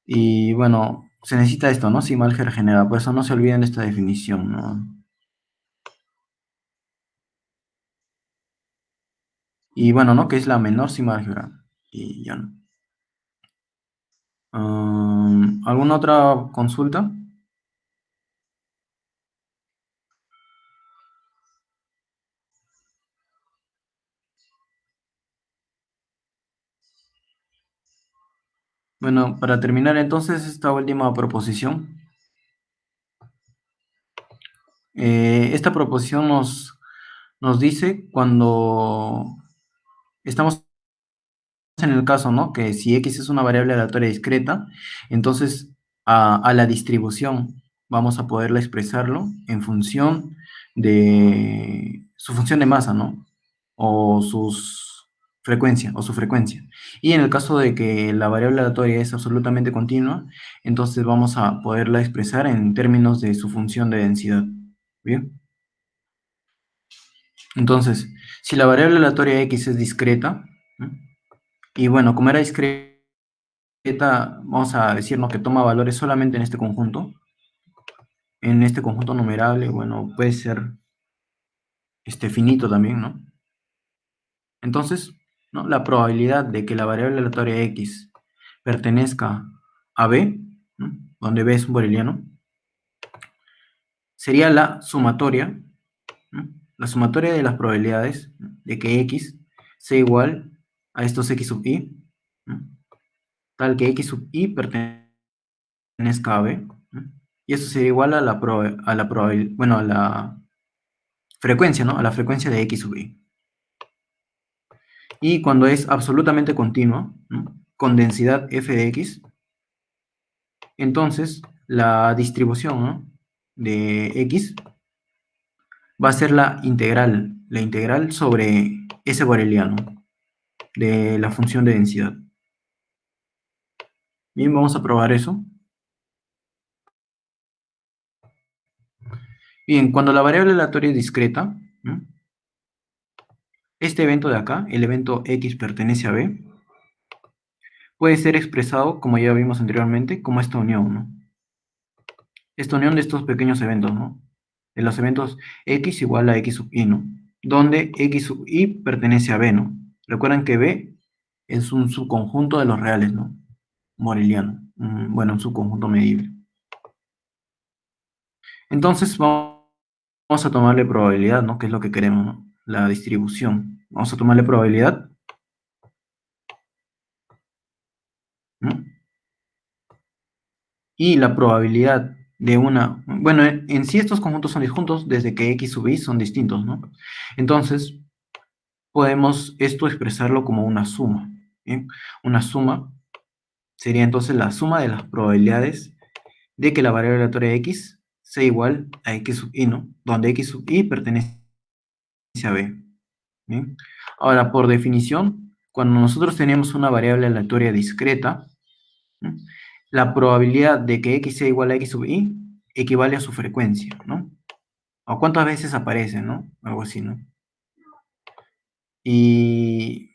Speaker 1: Y bueno, se necesita esto, ¿no? Sigma álgebra generada, por eso no se olviden de esta definición, ¿no? Y bueno, ¿no? Que es la menor sigma álgebra. Y ya no. ¿Alguna otra consulta? Bueno, para terminar entonces esta última proposición. Esta proposición nos dice cuando estamos en el caso, ¿no? Que si x es una variable aleatoria discreta, entonces a la distribución vamos a poderla expresarlo en función de su función de masa, ¿no? O su frecuencia. Y en el caso de que la variable aleatoria es absolutamente continua, entonces vamos a poderla expresar en términos de su función de densidad. ¿Bien? Entonces, si la variable aleatoria x es discreta, ¿no? Y bueno, como era discreta, vamos a decirnos que toma valores solamente en este conjunto. En este conjunto numerable, bueno, puede ser finito también, ¿no? Entonces, ¿no? La probabilidad de que la variable aleatoria x pertenezca a B, ¿no? Donde B es un boreliano, sería la sumatoria, ¿no? La sumatoria de las probabilidades, ¿no? De que x sea igual a estos x sub i, ¿no? Tal que x sub i pertenezca a B, ¿no? Y eso sería igual a la, bueno, a la frecuencia, ¿no? A la frecuencia de x sub i. Y cuando es absolutamente continuo, ¿no? Con densidad f de x, entonces la distribución, ¿no? De x va a ser la integral sobre ese boreliano de la función de densidad. Bien, vamos a probar eso. Bien, cuando la variable aleatoria es discreta, ¿no? Este evento de acá, el evento x pertenece a B, puede ser expresado, como ya vimos anteriormente, como esta unión, ¿no? Esta unión de estos pequeños eventos, ¿no? De los eventos x igual a x sub i, ¿no? Donde x sub i pertenece a B, ¿no? Recuerden que B es un subconjunto de los reales, ¿no? Moreliano. Bueno, un subconjunto medible. Entonces vamos a tomarle probabilidad, ¿no? Que es lo que queremos, ¿no? La distribución. Vamos a tomarle probabilidad, ¿no? Y la probabilidad de una... Bueno, en sí estos conjuntos son disjuntos desde que x sub i son distintos, ¿no? Entonces, podemos esto expresarlo como una suma, ¿bien? Una suma sería entonces la suma de las probabilidades de que la variable aleatoria x sea igual a x sub i, ¿no? Donde x sub i pertenece a b, ¿bien? Ahora, por definición, cuando nosotros tenemos una variable aleatoria discreta, ¿no? La probabilidad de que x sea igual a x sub i equivale a su frecuencia, ¿no? O cuántas veces aparece, ¿no? Algo así, ¿no? Y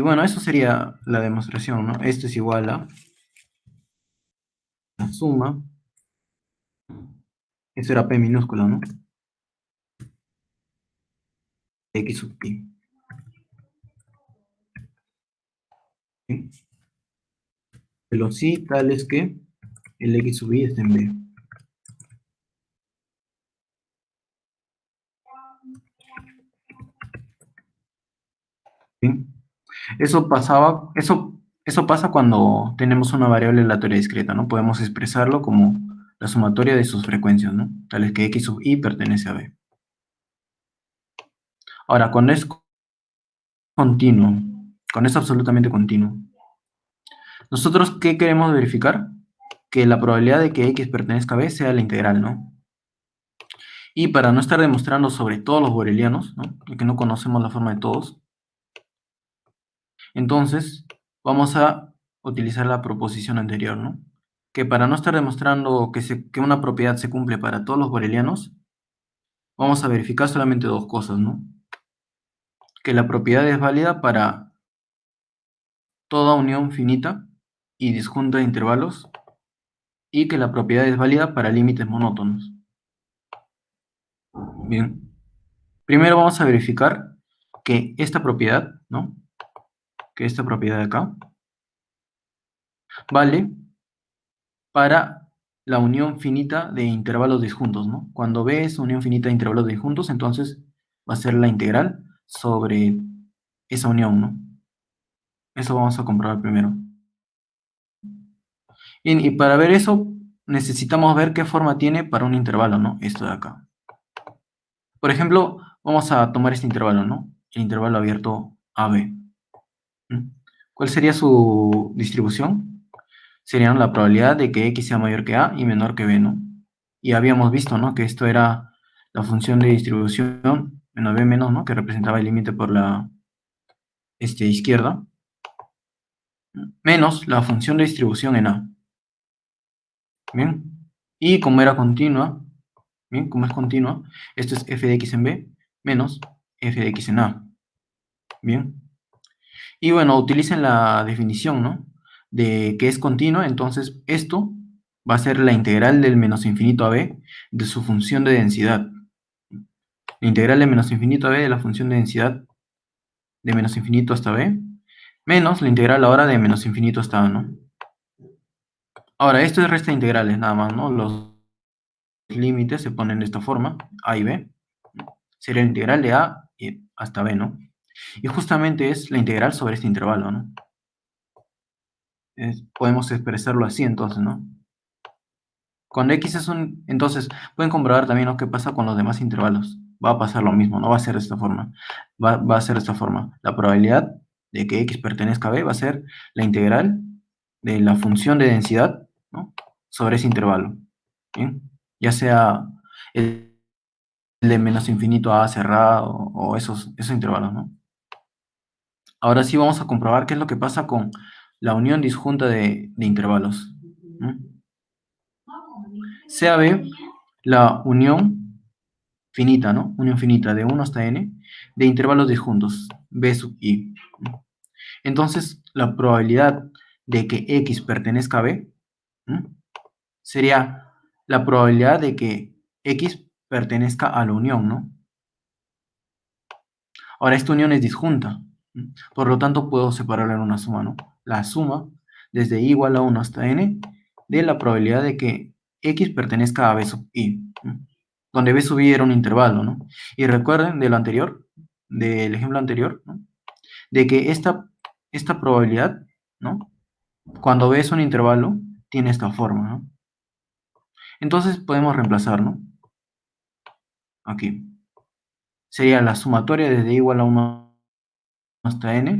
Speaker 1: bueno, eso sería la demostración, ¿no? Esto es igual a la suma, eso era P minúscula, ¿no? X sub i. ¿Sí? Pero sí, tal es que el X sub i está en B. ¿Sí? Eso pasa cuando tenemos una variable aleatoria discreta, ¿no? Podemos expresarlo como la sumatoria de sus frecuencias, ¿no? Tal es que X sub i pertenece a B. Ahora, cuando es continuo, cuando es absolutamente continuo, nosotros, ¿qué queremos verificar? Que la probabilidad de que x pertenezca a b sea la integral, ¿no? Y para no estar demostrando sobre todos los borelianos, ¿no? Y que no conocemos la forma de todos, entonces vamos a utilizar la proposición anterior, ¿no? Que para no estar demostrando que una propiedad se cumple para todos los borelianos, vamos a verificar solamente dos cosas, ¿no? Que la propiedad es válida para toda unión finita y disjunta de intervalos, y que la propiedad es válida para límites monótonos. Bien. Primero vamos a verificar que esta propiedad, ¿no? Que esta propiedad de acá vale para la unión finita de intervalos disjuntos, ¿no? Cuando B es unión finita de intervalos disjuntos, entonces va a ser la integral sobre esa unión, ¿no? Eso vamos a comprobar primero. Bien, y para ver eso, necesitamos ver qué forma tiene para un intervalo, ¿no? Esto de acá. Por ejemplo, vamos a tomar este intervalo, ¿no? El intervalo abierto AB. ¿Cuál sería su distribución? Sería la probabilidad de que x sea mayor que a y menor que b, ¿no? Y habíamos visto, ¿no? Que esto era la función de distribución, menos b menos, ¿no? Que representaba el límite por la izquierda, menos la función de distribución en a. ¿Bien? Y como era continua, ¿bien? Como es continua, esto es f de x en b menos f de x en a. Bien. Y bueno, utilicen la definición, ¿no? De que es continua, entonces esto va a ser la integral del menos infinito a b de su función de densidad. La integral de menos infinito a b de la función de densidad de menos infinito hasta b, menos la integral ahora de menos infinito hasta a, ¿no? Ahora, esto es resta de integrales, nada más, ¿no? Los límites se ponen de esta forma, a y b. Sería la integral de a hasta b, ¿no? Y justamente es la integral sobre este intervalo, ¿no? Podemos expresarlo así, entonces, ¿no? Cuando x es un... Entonces, pueden comprobar también lo que pasa con los demás intervalos. Va a pasar lo mismo, no va a ser de esta forma. Va a ser de esta forma. La probabilidad de que x pertenezca a b va a ser la integral de la función de densidad, ¿no? Sobre ese intervalo. ¿Bien? Ya sea el de menos infinito a cerrado o esos intervalos, ¿no? Ahora sí vamos a comprobar qué es lo que pasa con la unión disjunta de intervalos. ¿No? Sea B la unión finita, ¿no? Unión finita de 1 hasta n de intervalos disjuntos, B sub i. Entonces, la probabilidad de que x pertenezca a B, ¿no? Sería la probabilidad de que x pertenezca a la unión, ¿no? Ahora, esta unión es disjunta, ¿no? Por lo tanto, puedo separarla en una suma, ¿no? La suma desde i igual a 1 hasta n de la probabilidad de que x pertenezca a b sub i, ¿no? Donde b sub i era un intervalo, ¿no? Y recuerden de lo anterior, del ejemplo anterior, ¿no? De que esta probabilidad, ¿no? Cuando b es un intervalo, tiene esta forma, ¿no? Entonces podemos reemplazar, ¿no? Aquí. Sería la sumatoria desde i igual a 1 hasta n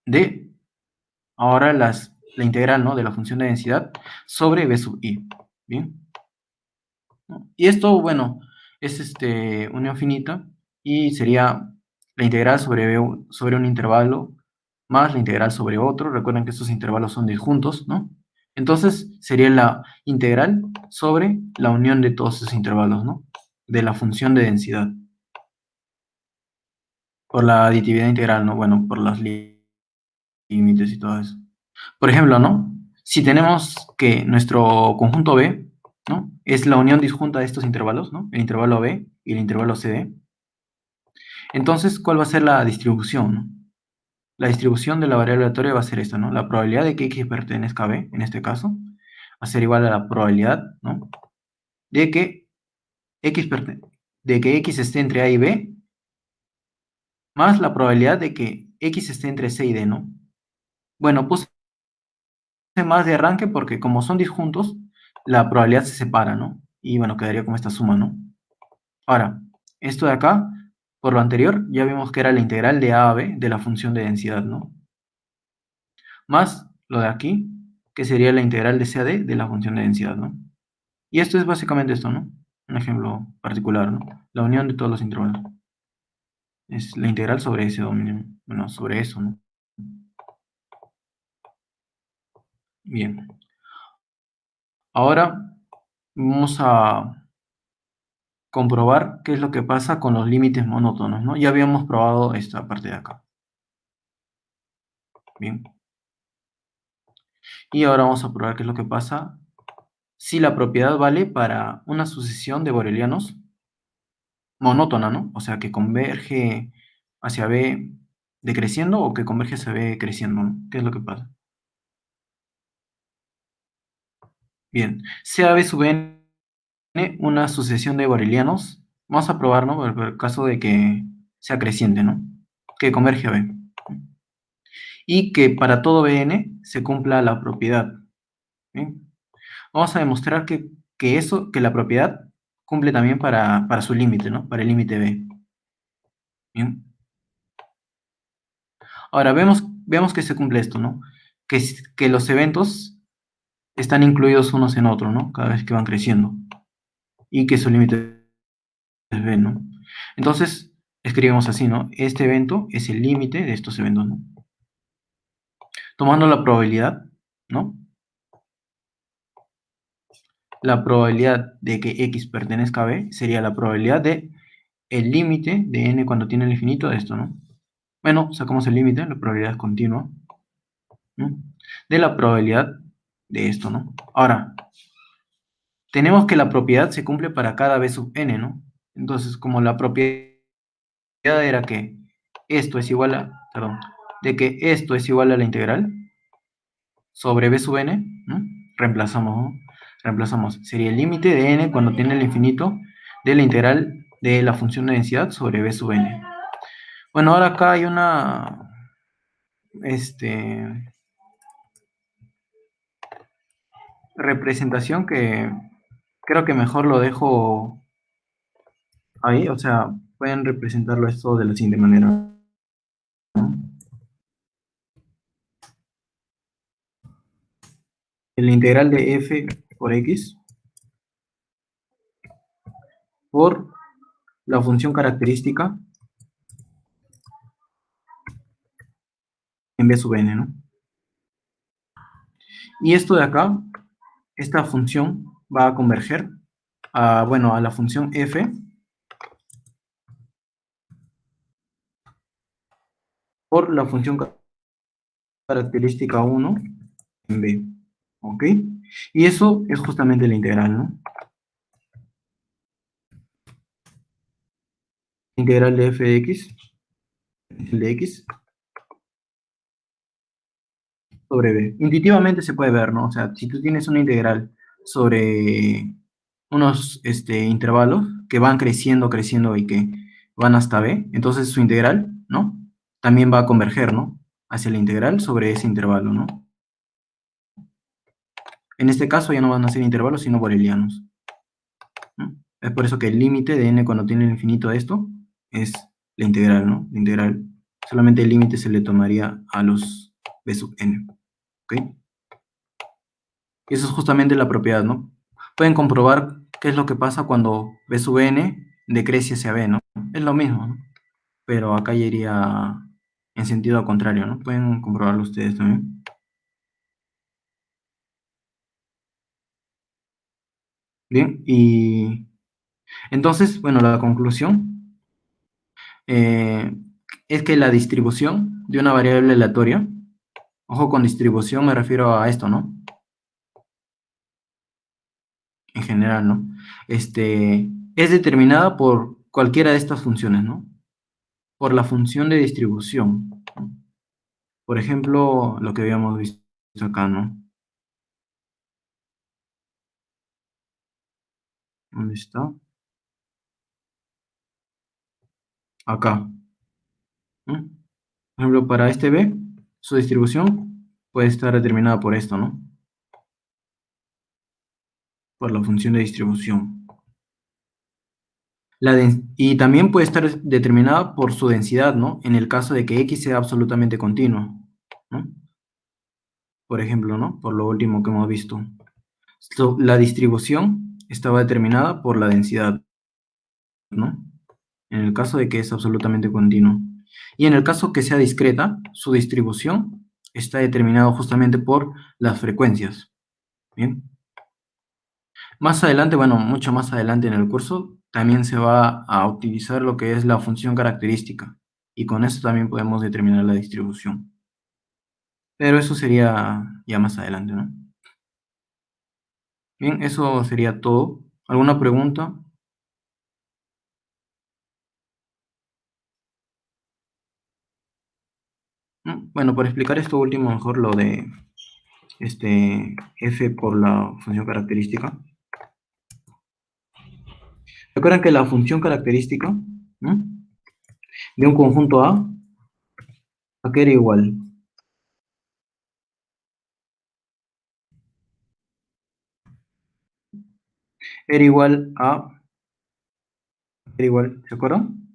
Speaker 1: de, ahora la integral, ¿no? De la función de densidad sobre b sub i. ¿Bien? ¿No? Y esto, bueno, es unión finita y sería la integral sobre un intervalo más la integral sobre otro. Recuerden que estos intervalos son disjuntos, ¿no? Entonces sería la integral sobre la unión de todos esos intervalos, ¿no? De la función de densidad. Por la aditividad integral, ¿no? Bueno, por los límites y todo eso. Por ejemplo, ¿no? Si tenemos que nuestro conjunto B, ¿no? Es la unión disjunta de estos intervalos, ¿no? El intervalo B y el intervalo CD. Entonces, ¿cuál va a ser la distribución, ¿no? La distribución de la variable aleatoria va a ser esta, ¿no? La probabilidad de que x pertenezca a b, en este caso, va a ser igual a la probabilidad, ¿no? De que x esté entre a y b, más la probabilidad de que x esté entre c y d, ¿no? Bueno, puse más de arranque porque como son disjuntos, la probabilidad se separa, ¿no? Y bueno, quedaría como esta suma, ¿no? Ahora, esto de acá, por lo anterior, ya vimos que era la integral de a a b de la función de densidad, ¿no? Más lo de aquí, que sería la integral de c a d de la función de densidad, ¿no? Y esto es básicamente esto, ¿no? Un ejemplo particular, ¿no? La unión de todos los intervalos. Es la integral sobre ese dominio. Bueno, sobre eso, ¿no? Bien. Ahora vamos a comprobar qué es lo que pasa con los límites monótonos, ¿no? Ya habíamos probado esta parte de acá. Bien. Y ahora vamos a probar qué es lo que pasa si la propiedad vale para una sucesión de borelianos monótona, ¿no? O sea, que converge hacia B decreciendo o que converge hacia B creciendo, ¿no? ¿Qué es lo que pasa? Bien, sea B sub n una sucesión de borelianos, vamos a probar, ¿no? Por el caso de que sea creciente, ¿no? Que converge a B. Y que para todo Bn se cumpla la propiedad. ¿Bien? Vamos a demostrar que la propiedad cumple también para su límite, ¿no? Para el límite B. Bien. Ahora, vemos que se cumple esto, ¿no? Que los eventos están incluidos unos en otros, ¿no? Cada vez que van creciendo. Y que su límite es B, ¿no? Entonces, escribimos así, ¿no? Este evento es el límite de estos eventos, ¿no? Tomando la probabilidad, ¿no? La probabilidad de que x pertenezca a B sería la probabilidad de el límite de n cuando tiene el infinito de esto, ¿no? Bueno, sacamos el límite, la probabilidad es continua, ¿no? De la probabilidad de esto, ¿no? Ahora, tenemos que la propiedad se cumple para cada b sub n, ¿no? Entonces, como la propiedad era que esto es igual a, perdón, de que esto es igual a la integral sobre b sub n, ¿no? Reemplazamos, ¿no? Reemplazamos. Sería el límite de n cuando tiene el infinito de la integral de la función de densidad sobre b sub n. Bueno, ahora acá hay una, representación que creo que mejor lo dejo ahí, o sea, pueden representarlo esto de la siguiente manera, ¿no? El integral de f por x por la función característica en b sub n, ¿no? Y esto de acá, esta función va a converger a, bueno, a la función f por la función característica 1 en b, ¿ok? Y eso es justamente la integral, ¿no? Integral de f de x, el de x, sobre b. Intuitivamente se puede ver, ¿no? O sea, si tú tienes una integral sobre unos intervalos que van creciendo, creciendo y que van hasta b, entonces su integral, ¿no? También va a converger, ¿no? Hacia la integral sobre ese intervalo, ¿no? En este caso ya no van a ser intervalos, sino borelianos, ¿no? Es por eso que el límite de n cuando tiene el infinito de esto es la integral, ¿no? La integral, solamente el límite se le tomaría a los b sub n, ¿ok? Y eso es justamente la propiedad, ¿no? Pueden comprobar qué es lo que pasa cuando b sub n decrece hacia b, ¿no? Es lo mismo, ¿no? Pero acá ya iría en sentido contrario, ¿no? Pueden comprobarlo ustedes también. Bien, y entonces, bueno, la conclusión eh, es que la distribución de una variable aleatoria, ojo con distribución me refiero a esto, ¿no? En general, ¿no? Es determinada por cualquiera de estas funciones, ¿no? Por la función de distribución, ¿no? Por ejemplo, lo que habíamos visto acá, ¿no? ¿Dónde está? Acá, ¿no? Por ejemplo, para este B, su distribución puede estar determinada por esto, ¿no? Por la función de distribución. Y también puede estar determinada por su densidad, ¿no? En el caso de que X sea absolutamente continuo, ¿no? Por ejemplo, ¿no? Por lo último que hemos visto. La distribución estaba determinada por la densidad, ¿no? En el caso de que es absolutamente continuo. Y en el caso que sea discreta, su distribución está determinada justamente por las frecuencias. Bien. Más adelante, bueno, mucho más adelante en el curso, también se va a utilizar lo que es la función característica. Y con eso también podemos determinar la distribución. Pero eso sería ya más adelante, ¿no? Bien, eso sería todo. ¿Alguna pregunta? ¿No? Bueno, para explicar esto último, mejor lo de f por la función característica. Recuerden que la función característica, ¿no? De un conjunto ¿a qué era igual? Era igual a, era igual, ¿se acuerdan?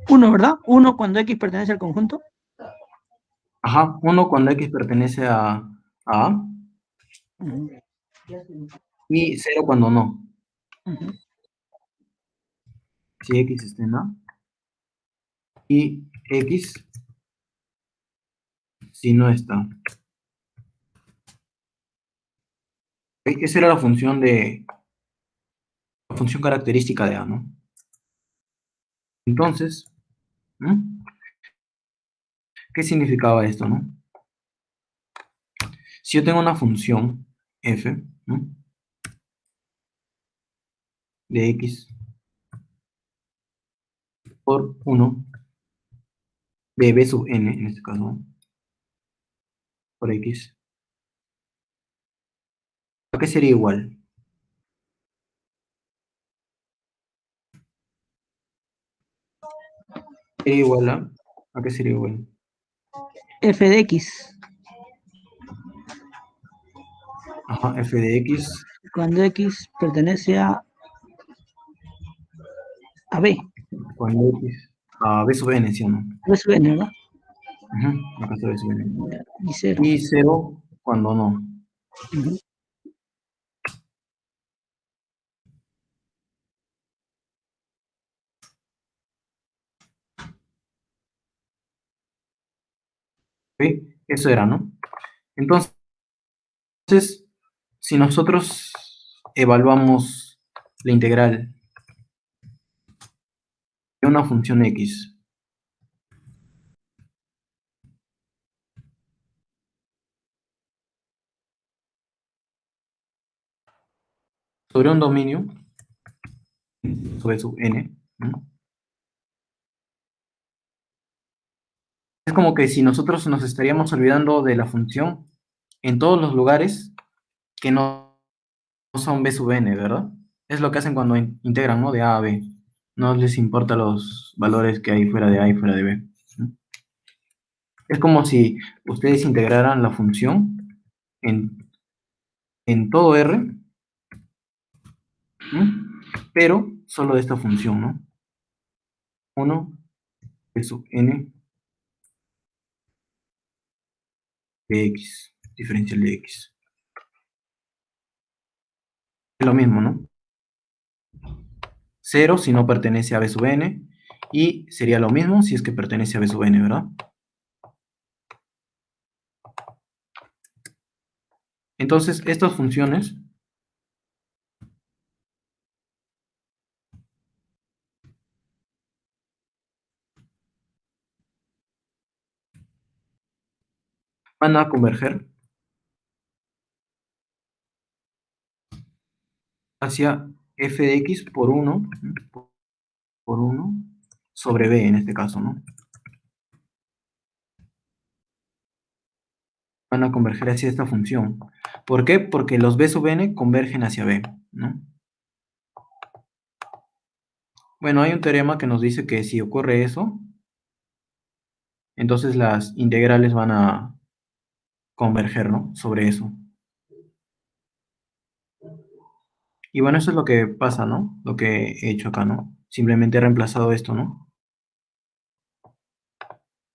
Speaker 4: 1, ¿verdad? 1 cuando X pertenece al conjunto.
Speaker 1: Ajá, 1 cuando X pertenece a A y 0 cuando no. Si X está en A y X si no está. Esa era la función característica de A, ¿no? Entonces, ¿Mm? ¿Qué significaba esto, no? Si yo tengo una función f, ¿no?, de x por 1, de b sub n, en este caso, ¿no?, por x, ¿a qué sería igual? Sería igual ¿a qué sería igual?
Speaker 4: f de x,
Speaker 1: Ajá, f de x,
Speaker 4: cuando x pertenece a b,
Speaker 1: cuando x, a b sub n, ¿sí o no?
Speaker 4: b sub n, ¿verdad?
Speaker 1: Ujú, acá está b sub n.
Speaker 4: Y 0.
Speaker 1: Y 0 cuando no.
Speaker 4: Ujú.
Speaker 1: ¿Ok? Eso era, ¿no? Entonces, si nosotros evaluamos la integral de una función x sobre un dominio sobre sub n, ¿no?, es como que si nosotros nos estaríamos olvidando de la función en todos los lugares que no son b sub n, ¿verdad? Es lo que hacen cuando integran, ¿no?, de a a b. No les importa los valores que hay fuera de a y fuera de b, ¿no? Es como si ustedes integraran la función en todo R, ¿no?, pero solo de esta función, ¿no? 1 b sub n de x, diferencial de x. Es lo mismo, ¿no? 0 si no pertenece a b sub n, y sería lo mismo si es que pertenece a b sub n, ¿verdad? Entonces, estas funciones van a converger hacia f de x por 1, por 1 sobre b en este caso, ¿no? Van a converger hacia esta función. ¿Por qué? Porque los b sub n convergen hacia b, ¿no? Bueno, hay un teorema que nos dice que si ocurre eso, entonces las integrales van a converger, ¿no?, sobre eso. Y bueno, eso es lo que pasa, ¿no? Lo que he hecho acá, ¿no? Simplemente he reemplazado esto, ¿no?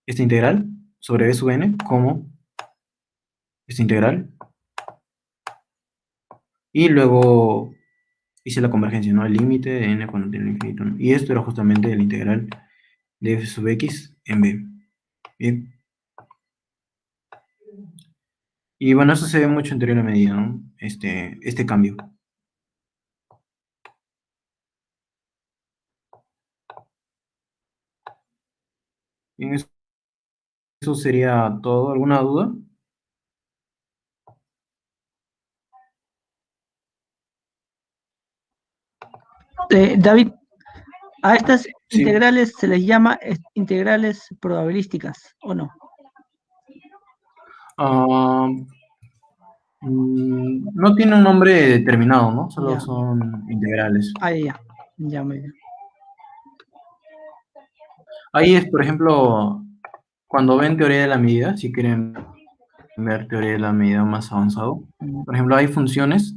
Speaker 1: Esta integral sobre b sub n como esta integral. Y luego hice la convergencia, ¿no? El límite de n cuando tiene el infinito, ¿no? Y esto era justamente la integral de f sub x en b. Bien. Y bueno, eso se ve mucho en teoría de la medida, ¿no? Este cambio. Bien, eso sería todo. ¿Alguna duda?
Speaker 4: David, a estas
Speaker 1: Sí.
Speaker 4: integrales se les llama integrales probabilísticas, ¿o no?
Speaker 1: Ah, no tiene un nombre determinado, ¿no? Solo
Speaker 4: Ya.
Speaker 1: son integrales.
Speaker 4: Ah, ya, ya, muy bien.
Speaker 1: Ahí es, por ejemplo, cuando ven teoría de la medida, si quieren ver teoría de la medida más avanzado, por ejemplo, hay funciones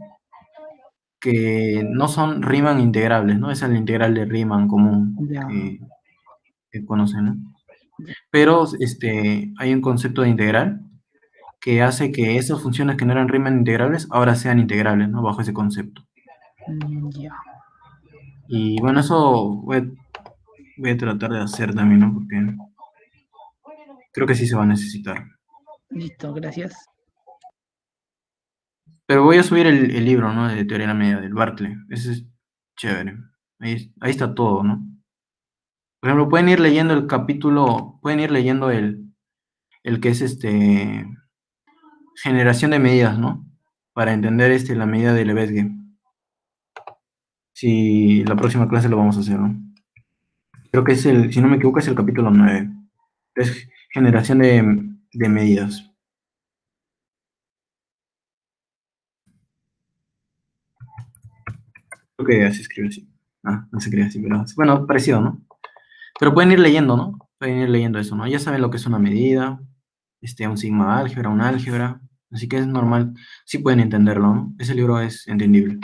Speaker 1: que no son Riemann integrables, ¿no? Esa es la integral de Riemann común
Speaker 4: Ya,
Speaker 1: que conocen, ¿no?
Speaker 4: ya.
Speaker 1: Pero hay un concepto de integral que hace que esas funciones que no eran Riemann integrables ahora sean integrables, ¿no? Bajo ese concepto.
Speaker 4: Ya.
Speaker 1: Y bueno, eso voy a tratar de hacer también, ¿no? Porque creo que sí se va a necesitar.
Speaker 4: Listo, gracias.
Speaker 1: Pero voy a subir el libro, ¿no?, de teoría de la medida del Barclay. Ese es chévere. Ahí está todo, ¿no? Por ejemplo, pueden ir leyendo el capítulo, pueden ir leyendo el que es generación de medidas, ¿no? Para entender la medida de Lebesgue. Si la próxima clase lo vamos a hacer, ¿no? Creo que es si no me equivoco, es el capítulo 9. Es generación de medidas. Creo que se escribe así. Ah, no se escribe así, pero bueno, parecido, ¿no? Pero pueden ir leyendo, ¿no? Pueden ir leyendo eso, ¿no? Ya saben lo que es una medida, un sigma álgebra, un álgebra, así que es normal, sí pueden entenderlo, ¿no? Ese libro es entendible.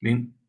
Speaker 1: Bien.